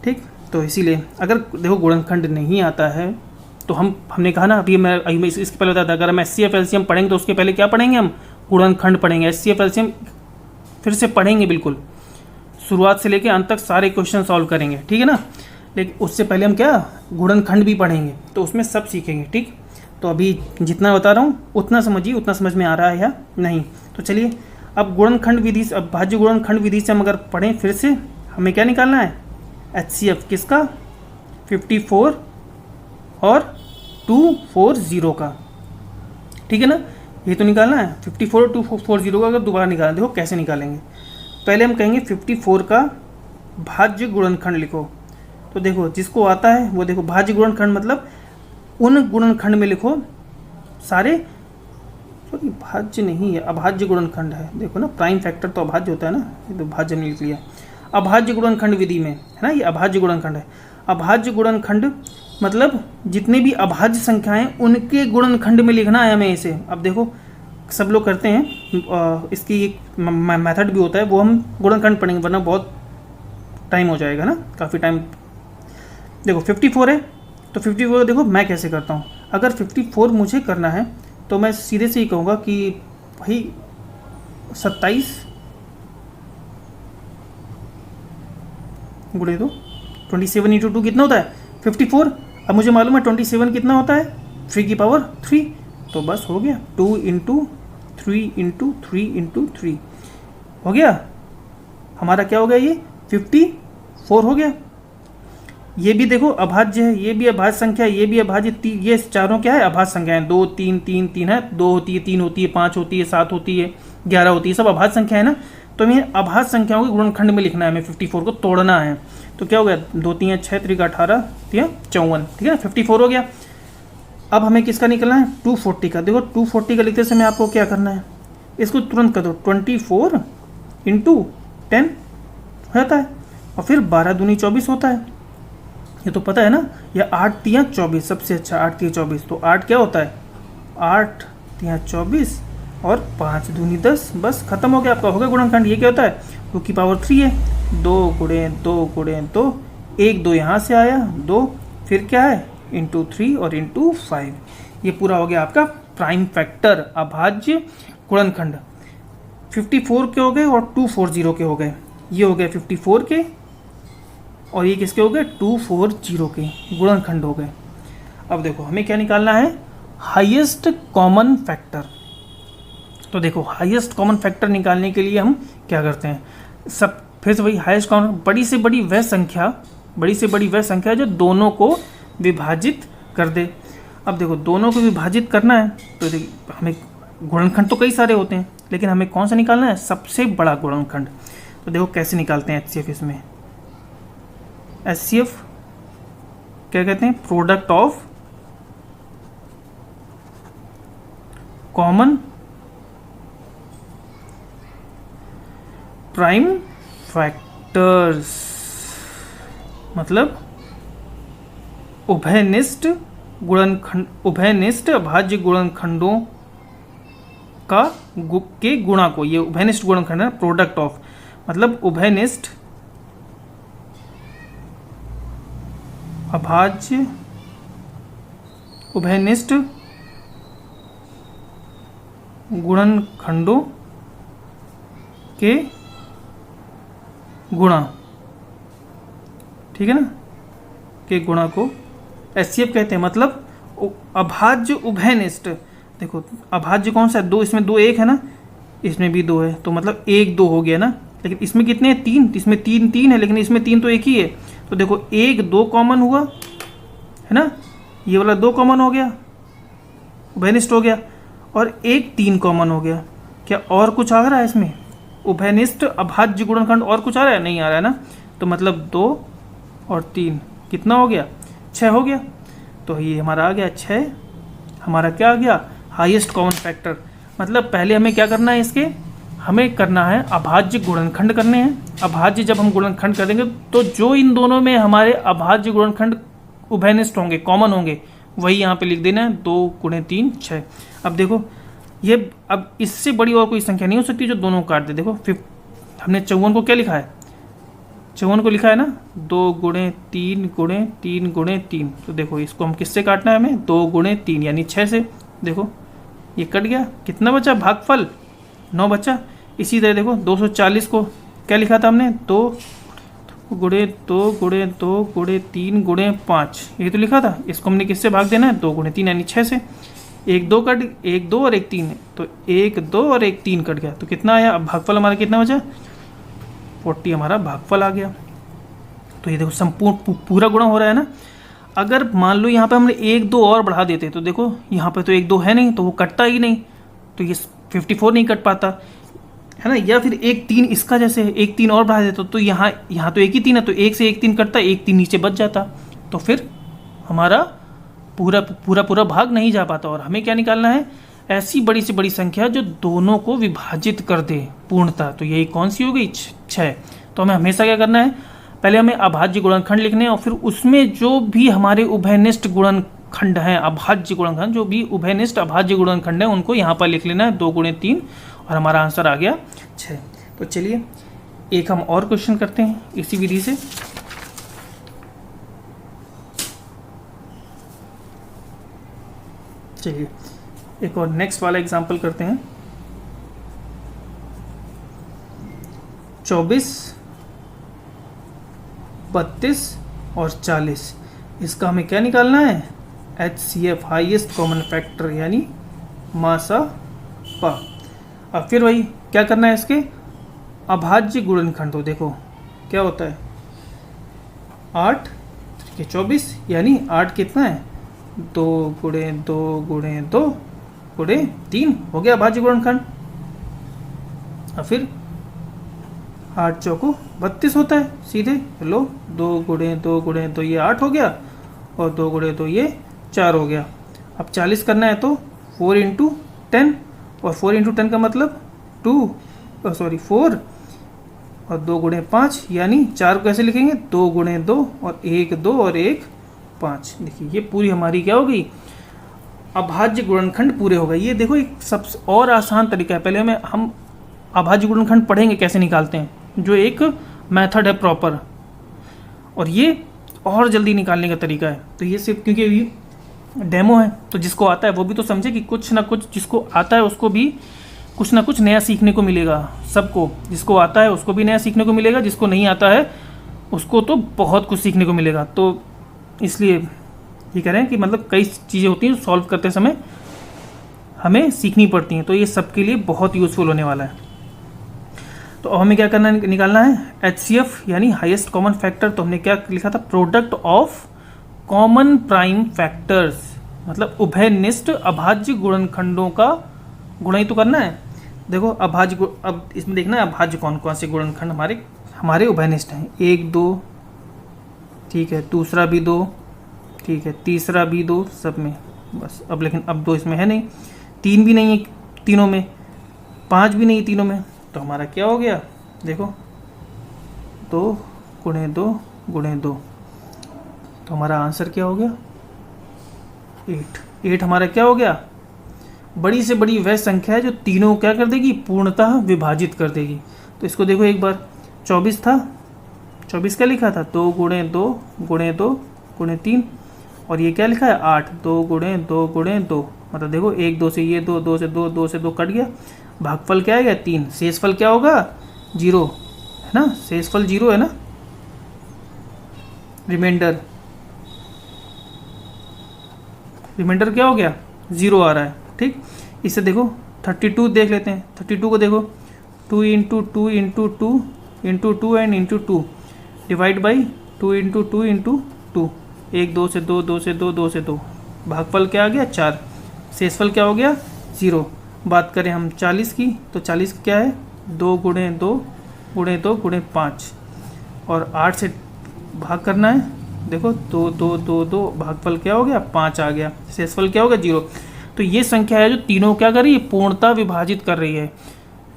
ठीक, तो इसीलिए अगर देखो गुणनखंड नहीं आता है तो हमने कहा ना, अभी मैं इसके पहले बताया था, अगर हम HCF LCM पढ़ेंगे तो उसके पहले क्या पढ़ेंगे, हम गुणनखंड पढ़ेंगे। HCF LCM फिर से पढ़ेंगे, बिल्कुल शुरुआत से लेकर अंत तक सारे क्वेश्चन सॉल्व करेंगे, ठीक है ना। लेकिन उससे पहले हम क्या गुणनखंड भी पढ़ेंगे, तो उसमें सब सीखेंगे। ठीक, तो अभी जितना बता रहा हूँ उतना समझिए, उतना समझ में आ रहा है या नहीं। तो चलिए अब गुणनखंड विधि से, अब भाज्य गुणनखंड विधि से हम अगर पढ़ें फिर से, हमें क्या निकालना है, HCF किसका, 54 और 240 का, ठीक है ना। ये तो निकालना है 54 और 240 का। अगर दोबारा निकालें, देखो कैसे निकालेंगे। पहले हम कहेंगे 54 का भाज्य गुणनखंड लिखो। तो देखो जिसको आता है वो देखो, भाज्य गुणनखंड मतलब उन गुणनखंड में लिखो सारे, सॉरी भाज्य नहीं है, अभाज्य गुणनखंड है। देखो ना, प्राइम फैक्टर तो अभाज्य होता है ना, ये तो भाज्य हमने लिख लिया। अभाज्य गुणनखंड विधि में है ना, ये अभाज्य गुणनखंड है। अभाज्य गुणनखंड मतलब जितने भी अभाज्य संख्याएं उनके गुणनखंड में लिखना है हमें इसे। अब देखो सब लोग करते हैं, इसकी एक मेथड भी होता है, वो हम गुणनखंड पढ़ेंगे, वरना बहुत टाइम हो जाएगा ना, काफ़ी टाइम। देखो 54 है, तो 54 देखो मैं कैसे करता हूँ। अगर 54 मुझे करना है तो मैं सीधे से ही कहूँगा कि भाई 27 गुणे दो, 27 × 2 कितना होता है 54। अब मुझे मालूम है 27 कितना होता है 3 की पावर 3, तो बस हो गया 2 × 3 × 3 × 3 हो गया हमारा, क्या हो गया ये 54 हो गया। ये भी देखो अभाज्य है, ये भी अभाज्य संख्या, ये भी अभाज्य, ये चारों क्या है अभाज्य संख्याएं, 2 3 3 3 है, 2 होती है, 3 होती है, 5 होती है, 7 होती है, 11 होती है, सब अभाज्य संख्या है ना। तो हमें अभाज्य संख्याओं के गुणनखंड में लिखना है, हमें 54 को तोड़ना है। तो क्या हो गया 2 3 6 3 18 3 54, ठीक है ना, 54 हो गया। अब हमें किसका निकलना है 240 का। देखो 240 का लिखते समय आपको क्या करना है, इसको तुरंत कर दो, 24 × 10 हो जाता है, और फिर 12 दूनी 24 होता है, ये तो पता है ना। या 8 3 24, सबसे अच्छा 8 3 24, तो 8 क्या होता है 8 3 24 और 5 दूनी 10, बस खत्म हो गया आपका, हो गया गुणनखंड। ये क्या होता है 2 की पावर 3 है, 2 × 2 × 2, 1 2 यहाँ से आया 2, फिर क्या है × 3 और × 5, ये पूरा हो गया आपका प्राइम फैक्टर अभाज्य गुणनखंड। 54 के हो गए और 240 के हो गए, ये हो गए 54 के और ये किसके हो गए 240 के गुणनखंड हो गए। अब देखो हमें क्या निकालना है हाईएस्ट कॉमन फैक्टर। तो देखो हाईएस्ट कॉमन फैक्टर निकालने के लिए हम क्या करते हैं, सब फिर से वही हाईएस्ट कॉमन, बड़ी से बड़ी वह संख्या जो दोनों को विभाजित कर दे। अब देखो दोनों को विभाजित करना है तो देखिए हमें गुणनखंड तो कई सारे होते हैं, लेकिन हमें कौन सा निकालना है सबसे बड़ा गुणनखंड। तो देखो कैसे निकालते हैं HCF। इसमें HCF क्या कहते हैं, product of common prime factors, मतलब उभयनिष्ठ गुणनखंड, उभयनिष्ठ अभाज्य गुणनखंडों का के गुणा को, ये उभयनिष्ठ गुणनखंड है, प्रोडक्ट ऑफ मतलब उभयनिष्ठ अभाज्य, उभयनिष्ठ गुणनखंडों के गुणा, ठीक है ना, के गुणा को एचसीएफ कहते हैं। मतलब अभाज्य उभयनिष्ठ, देखो अभाज्य कौन सा है, दो, इसमें दो एक है ना, इसमें भी दो है, तो मतलब एक दो हो गया ना, लेकिन इसमें कितने हैं, तीन, इसमें तीन तीन है, लेकिन इसमें तीन तो एक ही है, तो देखो एक दो कॉमन हुआ है ना, ये वाला दो कॉमन हो गया, उभयनिष्ठ हो गया, और एक तीन कॉमन हो गया। क्या और कुछ आ रहा है इसमें, उभयनिष्ठ अभाज्य गुणनखंड और कुछ आ रहा है, नहीं आ रहा है ना, तो मतलब दो और तीन कितना हो गया, छः हो गया। तो ये हमारा आ गया छः, हमारा क्या आ गया, हाईएस्ट कॉमन फैक्टर। मतलब पहले हमें क्या करना है, इसके हमें करना है अभाज्य गुणनखंड करने हैं। अभाज्य जब हम गुणनखंड करेंगे तो जो इन दोनों में हमारे अभाज्य गुणनखंड उभयनिष्ठ होंगे, कॉमन होंगे, वही यहाँ पे लिख देना है, 2 × 3 6। अब देखो ये, अब इससे बड़ी और कोई संख्या नहीं हो सकती जो दोनों काट दे। देखो हमने 54 को क्या लिखा है, 54 को लिखा है ना 2 × 3 × 3 × 3। तो देखो इसको हम किससे काटना है, हमें 2 × 3 यानी 6 से। देखो ये कट गया, कितना बचा, भागफल 9 बचा। इसी तरह देखो 240 को क्या लिखा था हमने, 2 × 2 × 2 × 3 × 5, ये तो लिखा था। इसको हमने किससे भाग देना है, 2 × 3 यानी 6 से। एक दो कट, एक दो और एक तीन, तो एक दो और एक तीन कट गया, तो कितना आया, अब भागफल हमारा कितना बचा, 40 हमारा भागफल आ गया। तो ये देखो संपूर्ण पूरा गुणा हो रहा है ना। अगर मान लो यहाँ पे हमने एक दो और बढ़ा देते, तो देखो यहाँ पे तो एक दो है नहीं, तो वो कटता ही नहीं, तो ये 54 नहीं कट पाता है ना। या फिर एक तीन, इसका जैसे एक तीन और बढ़ा देते तो यहाँ तो एक ही तीन है, तो एक से एक तीन कटता, एक तीन नीचे बच जाता, तो फिर हमारा पूरा भाग नहीं जा पाता। और हमें क्या निकालना है, ऐसी बड़ी से बड़ी संख्या जो दोनों को विभाजित कर दे पूर्णतः। तो यही कौन सी हो गई, 6। तो हमें हमेशा क्या करना है, पहले हमें अभाज्य गुणनखंड लिखने हैं, और फिर उसमें जो भी हमारे उभयनिष्ठ गुणनखंड हैं, अभाज्य गुणनखंड, जो भी उभयनिष्ठ अभाज्य गुणनखंड है उनको यहाँ पर लिख लेना है, 2 × 3, और हमारा आंसर आ गया 6। तो चलिए एक हम और क्वेश्चन करते हैं इसी विधि से। चलिए एक और नेक्स्ट वाला एग्जाम्पल करते हैं। 24, 32 और 40, इसका हमें क्या निकालना है, HCF हाईएस्ट कॉमन फैक्टर, यानी मासा पा। अब फिर वही क्या करना है, इसके अभाज्य गुणनखंड। तो देखो क्या होता है, 8 के 24 यानी 8 कितना है, 2 × 2 × 2 × 3 हो गया अभाज्य गुणनखंड। और फिर 8 चौको 32 होता है, सीधे लो 2 × 2 × 2 ये 8 हो गया, और 2 × 2 ये 4 हो गया। अब 40 करना है तो 4 × 10, और 4 × 10 का मतलब 4, और 2 × 5 यानी 4 कैसे लिखेंगे, 2 × 2 और 1 2 और 1 5। देखिए ये पूरी हमारी क्या हो गई, अभाज्य गुणनखंड पूरे हो गए। ये देखो एक सबसे और आसान तरीका है, पहले हम अभाज्य गुणनखंड पढ़ेंगे कैसे निकालते हैं, जो एक मेथड है प्रॉपर, और ये और जल्दी निकालने का तरीका है। तो ये सिर्फ क्योंकि ये डेमो है, तो जिसको आता है वो भी तो समझे कि कुछ ना कुछ, जिसको आता है उसको भी कुछ ना कुछ नया सीखने को मिलेगा। सबको, जिसको आता है उसको भी नया सीखने को मिलेगा, जिसको नहीं आता है उसको तो बहुत कुछ सीखने को मिलेगा। तो इसलिए ये कह रहे हैं कि मतलब कई चीज़ें होती हैं सॉल्व करते समय हमें सीखनी पड़ती हैं, तो ये सबके लिए बहुत यूज़फुल होने वाला है। तो अब हमें क्या करना है, निकालना है HCF यानी हाईएस्ट कॉमन फैक्टर। तो हमने क्या लिखा था, product of common prime factors, मतलब उभयनिष्ठ अभाज्य गुणनखंडों का गुणा ही तो करना है। देखो अभाज्य, अब इसमें देखना है अभाज्य कौन कौन से गुणनखंड हमारे उभयनिष्ठ हैं। 1 2 ठीक है, दूसरा भी 2 ठीक है, तीसरा भी 2, सब में बस। अब लेकिन अब 2 इसमें है नहीं, 3 भी नहीं है तीनों में, 5 भी नहीं तीनों में, तो हमारा क्या हो गया, देखो 2 × 2 × 2, तो हमारा आंसर क्या हो गया, 8 हमारा क्या हो गया, बड़ी से बड़ी वह संख्या है जो तीनों क्या कर देगी, पूर्णतः विभाजित कर देगी। तो इसको देखो एक बार, 24 था, 24 क्या लिखा था, 2 × 2 × 2 × 3, और ये क्या लिखा है 8, 2 × 2 × 2, मतलब देखो 1 2 से ये 2 2 से 2 2 से 2 कट गया, भागफल क्या आएगा 3, शेषफल क्या होगा 0 है ना, शेषफल 0 है ना, रिमाइंडर क्या हो गया 0 आ रहा है। ठीक, इससे देखो 32 देख लेते हैं, 32 को देखो 2 into 2 into 2 into 2 and into 2 divide by 2 into 2 into 2, 1 2 से 2 2 से 2 2 से 2, भागफल क्या आ गया 4, शेषफल क्या हो गया 0। बात करें हम 40 की तो 40 क्या है 2 गुणे 2 गुणे 2 गुणे 5, और 8 से भाग करना है, देखो 2 2 2 2, भागफल क्या हो गया 5 आ गया, शेषफल क्या हो गया 0। तो ये संख्या है जो तीनों क्या कर रही है, पूर्णता विभाजित कर रही है।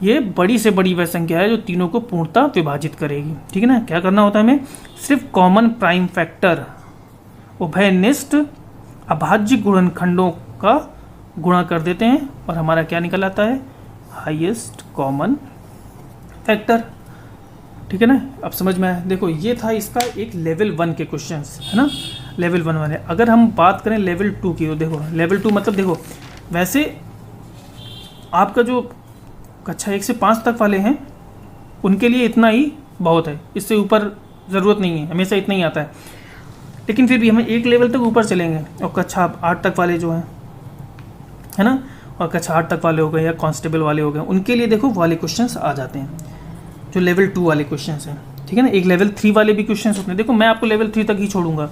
ये बड़ी से बड़ी वह संख्या है जो तीनों को पूर्णता विभाजित करेगी। ठीक है ना, क्या करना होता है हमें, सिर्फ कॉमन प्राइम फैक्टर उभयनिष्ठ अभाज्य गुणनखंडों का गुणा कर देते हैं और हमारा क्या निकल आता है, हाईएस्ट कॉमन फैक्टर। ठीक है ना, अब समझ में आया। देखो ये था इसका एक लेवल 1 के क्वेश्चंस है ना, लेवल 1 वाले। अगर हम बात करें लेवल 2 की तो देखो लेवल 2 मतलब देखो वैसे आपका जो कक्षा 1 से 5 तक वाले हैं उनके लिए इतना ही बहुत है, इससे ऊपर ज़रूरत नहीं है, हमेशा इतना ही आता है। लेकिन फिर भी हमें एक लेवल तक ऊपर चलेंगे और कक्षा 8 तक वाले जो हैं है ना, और कक्षा 8 तक वाले हो गए या कांस्टेबल वाले हो गए, उनके लिए देखो वाले क्वेश्चंस आ जाते हैं जो लेवल 2 वाले क्वेश्चंस हैं। ठीक है ना, एक लेवल 3 वाले भी क्वेश्चंस होते हैं। देखो मैं आपको लेवल 3 तक ही छोड़ूंगा,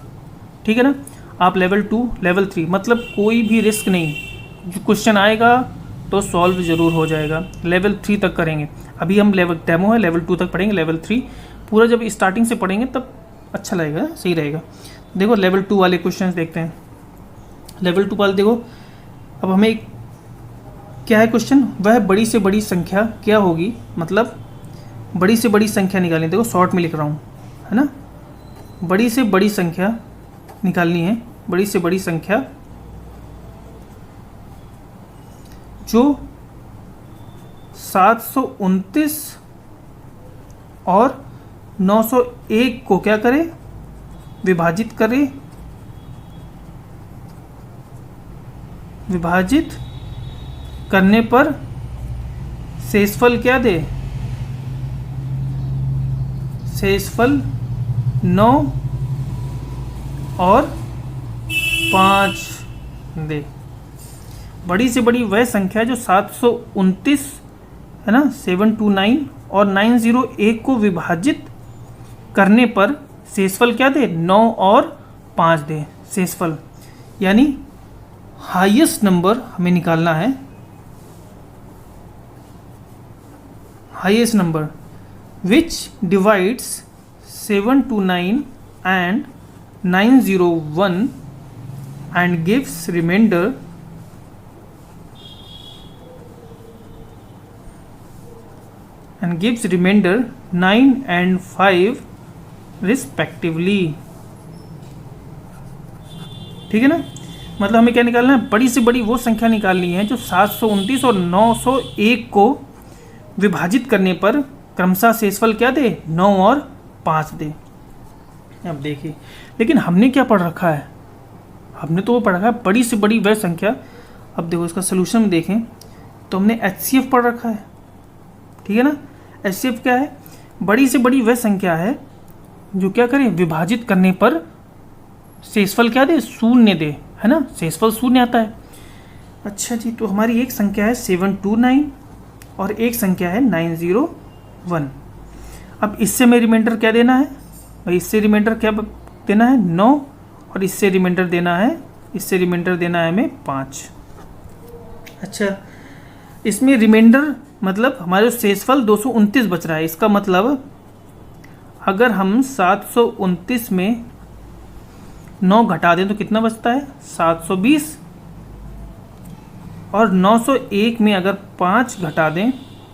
ठीक है ना, आप लेवल 2 लेवल 3 मतलब कोई भी रिस्क नहीं, जो क्वेश्चन आएगा तो सॉल्व ज़रूर हो जाएगा। लेवल 3 तक करेंगे, अभी हम लेवल डेमो है, लेवल 2 तक पढ़ेंगे, लेवल 3 पूरा जब स्टार्टिंग से पढ़ेंगे तब अच्छा लगेगा, सही रहेगा। देखो लेवल 2 वाले क्वेश्चंस देखते हैं। लेवल 2 वाले देखो, अब हमें क्या है क्वेश्चन, वह बड़ी से बड़ी संख्या क्या होगी, मतलब बड़ी से बड़ी संख्या निकालनी। देखो शॉर्ट में लिख रहा हूँ है ना, बड़ी से बड़ी संख्या निकालनी है, बड़ी से बड़ी संख्या जो 729 और 901 को क्या करे, विभाजित करे, विभाजित करने पर शेषफल क्या दे, शेषफल 9 और 5 दे। बड़ी से बड़ी वह संख्या जो 729 है ना, 729 और 901 को विभाजित करने पर शेषफल क्या दे, 9 और 5 दे शेषफल। यानी हाईएस्ट नंबर हमें निकालना है, highest number which divides 729 and 901 and gives remainder and gives remainder 9 and 5 respectively। ठीक है ना, मतलब हमें क्या निकालना है, बड़ी से बड़ी वो संख्या निकालनी है जो 729 और 901 को विभाजित करने पर क्रमशः शेषफल क्या दे, 9 और 5 दे। अब देखिए, लेकिन हमने क्या पढ़ रखा है, हमने तो वो पढ़ रखा है बड़ी से बड़ी वह संख्या। अब देखो इसका सोल्यूशन में देखें तो हमने HCF पढ़ रखा है, ठीक है ना। HCF क्या है, बड़ी से बड़ी वह संख्या है जो क्या करे, विभाजित करने पर शेषफल क्या दे, शून्य दे, है ना, शेषफल शून्य आता है। अच्छा जी, तो हमारी एक संख्या है 729 और एक संख्या है 901। अब इससे में रिमाइंडर क्या देना है भाई, इससे रिमाइंडर क्या देना है 9, और इससे रिमाइंडर देना है, इससे रिमाइंडर देना है हमें 5। अच्छा, इसमें रिमाइंडर मतलब हमारे शेषफल 229 बच रहा है। इसका मतलब अगर हम 729 में 9 घटा दें तो कितना बचता है, 720, और 901 में अगर 5 घटा दें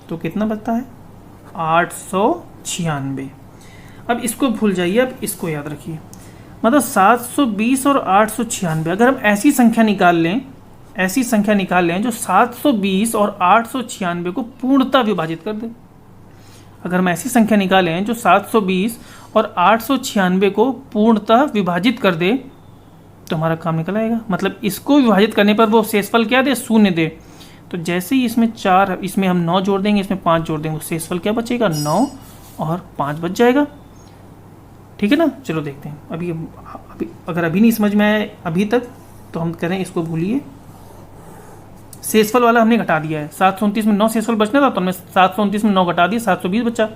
तो कितना बचता है, 896। अब इसको भूल जाइए, अब इसको याद रखिए, मतलब 720 और 896। अगर हम ऐसी संख्या निकाल लें, ऐसी संख्या निकाल लें जो 720 और 896 को पूर्णतः विभाजित कर दे। अगर हम ऐसी संख्या निकालें जो 720 और 896 को पूर्णतः विभाजित कर दे तो हमारा काम निकल आएगा। मतलब इसको विभाजित करने पर वो शेषफल क्या दे, शून्य दे। तो जैसे ही इसमें 4, इसमें हम 9 जोड़ देंगे, इसमें 5 जोड़ देंगे, शेषफल क्या बचेगा, 9 और 5 बच जाएगा। ठीक है ना। चलो देखते हैं। अभी अगर अभी नहीं समझ में आए अभी तक तो हम करें इसको भूलिए। शेषफल वाला हमने घटा दिया है। 729 में 9 शेषफल बचना था तो हमने 729 में 9 घटा दिया, 720 बचा।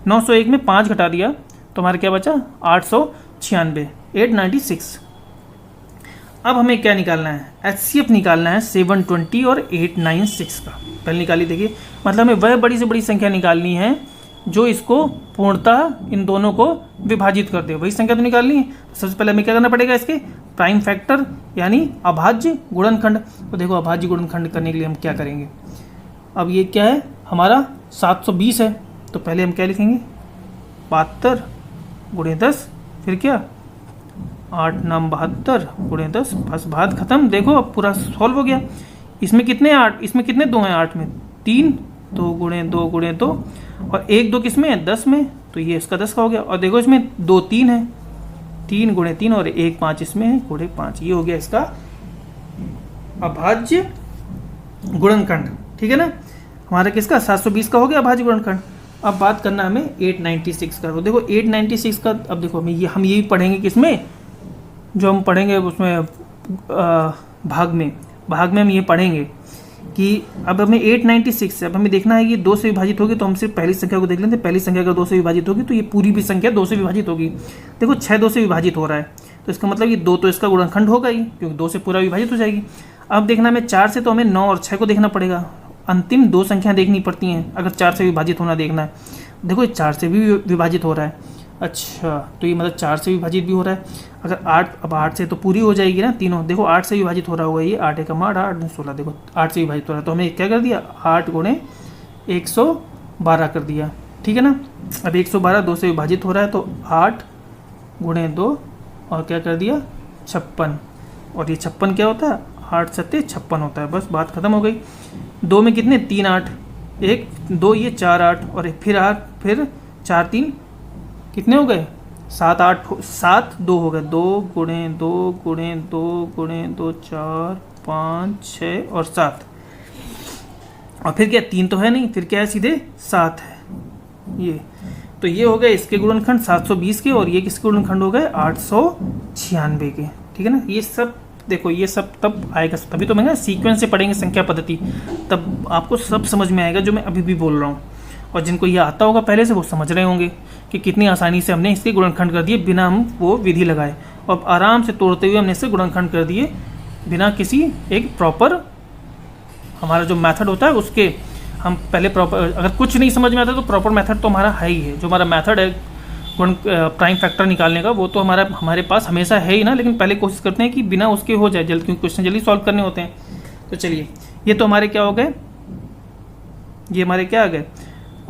901 में 5 घटा दिया तो हमारा क्या बचा, 896, 896। अब हमें क्या निकालना है, HCF निकालना है 720 और 896 का। पहले निकाली देखिए, मतलब हमें वह बड़ी से बड़ी संख्या निकालनी है जो इसको पूर्णतः इन दोनों को विभाजित कर दे, वही संख्या तो निकालनी है। सबसे पहले हमें क्या करना पड़ेगा, इसके प्राइम फैक्टर यानी अभाज्य गुणनखंड। तो देखो अभाज्य गुणनखंड करने के लिए हम क्या करेंगे, अब ये क्या है हमारा 720 है, तो पहले हम क्या लिखेंगे, 72 गुणे 10, फिर क्या 8 9 72 गुणे 10, बस बात खत्म। देखो अब पूरा सॉल्व हो गया। इसमें कितने 8, इसमें कितने 2 हैं, 8 में 3, 2 गुणे 2 गुणे 2 और 1 2 किस में है, 10 में, तो ये इसका 10 का हो गया। और देखो इसमें 2 3 है, 3 गुणे 3 और 1 5 इसमें है, गुणे 5, ये हो गया इसका अभाज्य गुणनखंड। ठीक है ना, हमारा किसका 720 का हो गया अभाज्य गुणनखंड। अब बात करना हमें 896 का। तो देखो 896 का, अब देखो हम ये भी पढ़ेंगे किसमें, जो हम पढ़ेंगे उसमें भाग में हम ये पढ़ेंगे कि अब हमें 896 से अब हमें देखना है कि 2 से विभाजित होगी, तो हम सिर्फ पहली संख्या को देख लेते हैं। पहली संख्या अगर 2 से विभाजित होगी तो ये पूरी भी संख्या 2 से विभाजित होगी। देखो 6 2 से विभाजित हो रहा है, तो इसका मतलब ये 2 तो इसका गुणनखंड होगा ही, क्योंकि 2 से पूरा विभाजित हो जाएगी। अब देखना हमें 4 से, तो हमें 9 और 6 को देखना पड़ेगा। अंतिम 2 संख्या देखनी पड़ती हैं अगर 4 से विभाजित होना देखना है। देखो 4 से भी विभाजित हो रहा है, अच्छा तो ये मतलब 4 से विभाजित भी हो रहा है। अगर 8, अब 8 से तो पूरी हो जाएगी ना तीनों। देखो 8 से विभाजित हो रहा होगा ये, 8 1 8 8 16, देखो 8 से विभाजित हो रहा है, तो हमें क्या कर दिया 8 गुणे 112 कर दिया। ठीक है ना। अब 112 2 से विभाजित हो रहा है, तो 8 गुणे 2 और क्या कर दिया 56, और ये 56 क्या होता है, 8 7 56 होता है। बस बात खत्म हो गई। 2 में कितने 3 8, 1 2 ये 4 8 और एक फिर 8, फिर 4 3 कितने हो गए 7 8 7 2 हो गए, 2 गुणे 2 गुणे 2 गुणे 2 4 5 6 और 7, और फिर क्या 3 तो है नहीं, फिर क्या है सीधे 7 है ये। तो ये हो गए इसके गुणनखंड 720 के, और ये किसके गुणनखंड हो गए 896 के। ठीक है ना। ये सब देखो ये सब तब आएगा, तभी तो मैं सीक्वेंस से पढ़ेंगे संख्या पद्धति, तब आपको सब समझ में आएगा जो मैं अभी भी बोल रहा हूँ। और जिनको ये आता होगा पहले से वो समझ रहे होंगे कि कितनी आसानी से हमने इसके गुणनखंड कर दिए बिना हम वो विधि लगाए, और आराम से तोड़ते हुए हमने इससे गुणनखंड कर दिए बिना किसी एक प्रॉपर हमारा जो मेथड होता है उसके। हम पहले प्रॉपर, अगर कुछ नहीं समझ में आता तो प्रॉपर मेथड तो हमारा है ही है। जो हमारा मेथड है गुण प्राइम फैक्टर निकालने का, वो तो हमारे पास हमेशा है ही ना, लेकिन पहले कोशिश करते हैं कि बिना उसके हो जाए जल्द, क्योंकि क्वेश्चन जल्दी सॉल्व करने होते हैं। तो चलिए ये तो हमारे क्या हो गए, ये हमारे क्या आ गए,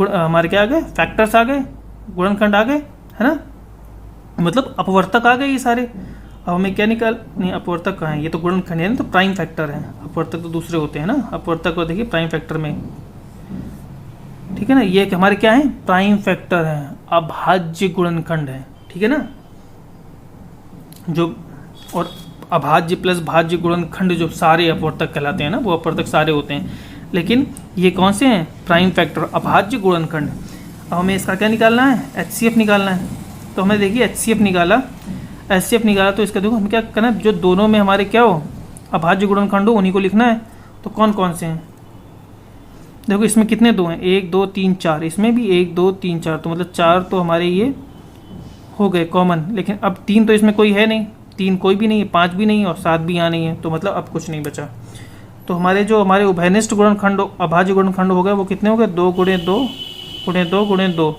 हमारे क्या आ गए फैक्टर्स आ गए, गुणनखंड आ गए, है ना, मतलब अपवर्तक आ गए ये सारे। अब हमें क्या नहीं अपवर्तक कहाँ है, ये तो गुणनखंड है ना, तो प्राइम फैक्टर है, अपवर्तक तो दूसरे होते हैं ना। अपवर्तक को देखिए प्राइम फैक्टर में, ठीक है ना, ये हमारे क्या है प्राइम फैक्टर है, अभाज्य गुणनखंड है। ठीक है ना, जो और अभाज्य प्लस भाज्य गुणनखंड जो सारे अपवर्तक कहलाते हैं ना, वो अपवर्तक सारे होते हैं, लेकिन ये कौन से हैं प्राइम फैक्टर अभाज्य गुणनखंड। अब हमें इसका क्या निकालना है, HCF निकालना है। तो हमें देखिए HCF निकाला तो इसका देखो हमें क्या करना है, जो दोनों में हमारे क्या हो अभाज्य गुणनखंड हो उन्हीं को लिखना है। तो कौन कौन से हैं, देखो इसमें कितने 2 हैं, 1 2 3 4, इसमें भी 1 2 3 4, तो मतलब 4 तो हमारे ये हो गए कॉमन, लेकिन अब 3 तो इसमें कोई है नहीं, 3 कोई भी नहीं है, 5 भी नहीं है और 7 भी यहाँ नहीं है, तो मतलब अब कुछ नहीं बचा। तो हमारे उभयनिष्ठ गुणनखंड अभाज्य गुणनखंड हो गए, वो कितने हो गए 2 गुणे 2 गुणे 2 गुणे 2,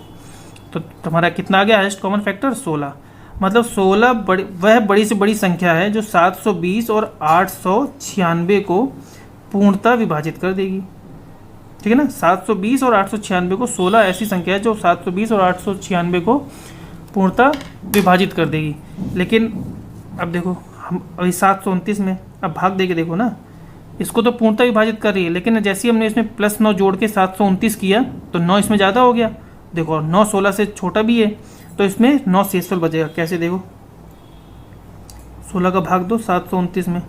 तो तुम्हारा कितना आ गया हाईएस्ट कॉमन फैक्टर 16। मतलब 16 वह बड़ी से बड़ी संख्या है जो 720 और 896 को पूर्णतः विभाजित कर देगी। ठीक है ना, 720 और 896 को 16 ऐसी संख्या है जो 720 और 896 को पूर्णतः विभाजित कर देगी। लेकिन अब देखो हम अभी 729 में अब भाग दे के देखो ना, इसको तो पूर्णतः विभाजित कर रही है, लेकिन जैसे ही हमने इसमें प्लस 9 जोड़ के 729 किया तो 9 इसमें ज़्यादा हो गया। देखो 9 16 से छोटा भी है, तो इसमें 9 शेषफल बचेगा। कैसे देखो 16 का भाग दो 729 में,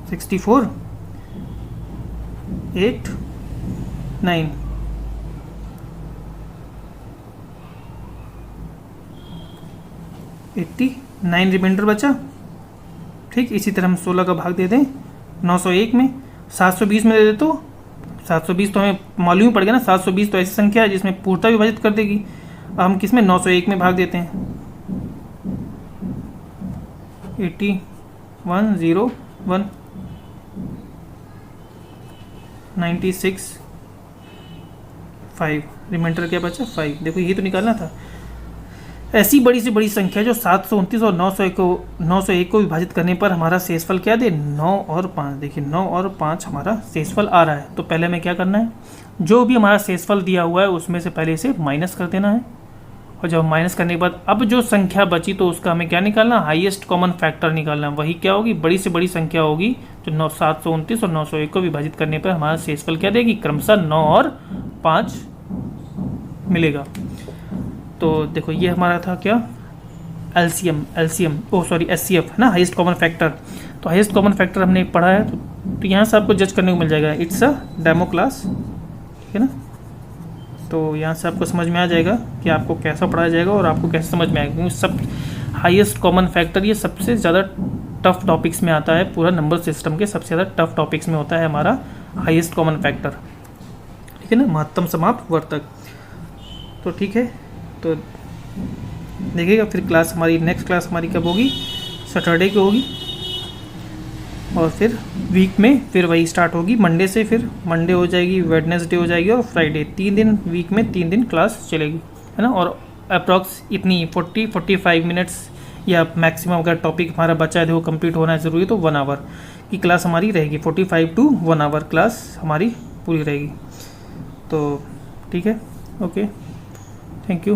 64 8 9 89 रिमाइंडर बचा। ठीक, इसी तरह हम 16 का भाग दे दें 901 में, 720 में दे दे तो 720 तो हमें मालूम ही पड़ गया ना, 720 तो ऐसी संख्या है जिसमें पूर्णता विभाजित कर देगी। अब हम किस में 901 में भाग देते हैं, 8101 96 5, रिमाइंडर क्या बचा 5। देखो ये तो निकालना था। ऐसी बड़ी से बड़ी संख्या जो 729 और 901 को विभाजित करने पर हमारा शेषफल क्या दे, 9 और 5। देखिए 9 और 5 हमारा शेषफल आ रहा है। तो पहले हमें क्या करना है, जो भी हमारा शेषफल दिया हुआ है उसमें से पहले इसे माइनस कर देना है, और जब माइनस करने के बाद अब जो संख्या बची तो उसका हमें क्या निकालना, हाईएस्ट कॉमन फैक्टर निकालना। वही क्या होगी, बड़ी से बड़ी संख्या होगी जो 729 और 901 को विभाजित करने पर हमारा शेषफल क्या देगी, क्रमशः 9 और 5 मिलेगा। तो देखो ये हमारा था क्या, एचसीएफ है ना, हाईएस्ट कॉमन फैक्टर। तो हाईएस्ट कॉमन फैक्टर हमने पढ़ा है, तो यहाँ से आपको जज करने को मिल जाएगा, इट्स अ डेमो क्लास, ठीक है ना। तो यहाँ से आपको समझ में आ जाएगा कि आपको कैसा पढ़ाया जाएगा और आपको कैसे समझ में आएगा, क्योंकि सब हाईएस्ट कॉमन फैक्टर ये सबसे ज़्यादा टफ टॉपिक्स में आता है। पूरा नंबर सिस्टम के सबसे ज़्यादा टफ टॉपिक्स में होता है हमारा हाईएस्ट कॉमन फैक्टर, ठीक है ना, महत्तम समाप्त वर्तक। तो ठीक है, तो देखिएगा फिर क्लास हमारी, नेक्स्ट क्लास हमारी कब होगी, सैटरडे को होगी, और फिर वीक में फिर वही स्टार्ट होगी मंडे से। फिर मंडे हो जाएगी, वेडनेसडे हो जाएगी और फ्राइडे, 3 दिन वीक में 3 दिन क्लास चलेगी, है ना। और अप्रॉक्स इतनी 40-45 मिनट्स या मैक्सिमम अगर टॉपिक हमारा बचा है देखो कंप्लीट होना है ज़रूरी, तो 1 आवर की क्लास हमारी रहेगी, 45 to 1 आवर क्लास हमारी पूरी रहेगी। तो ठीक है, ओके, थैंक यू।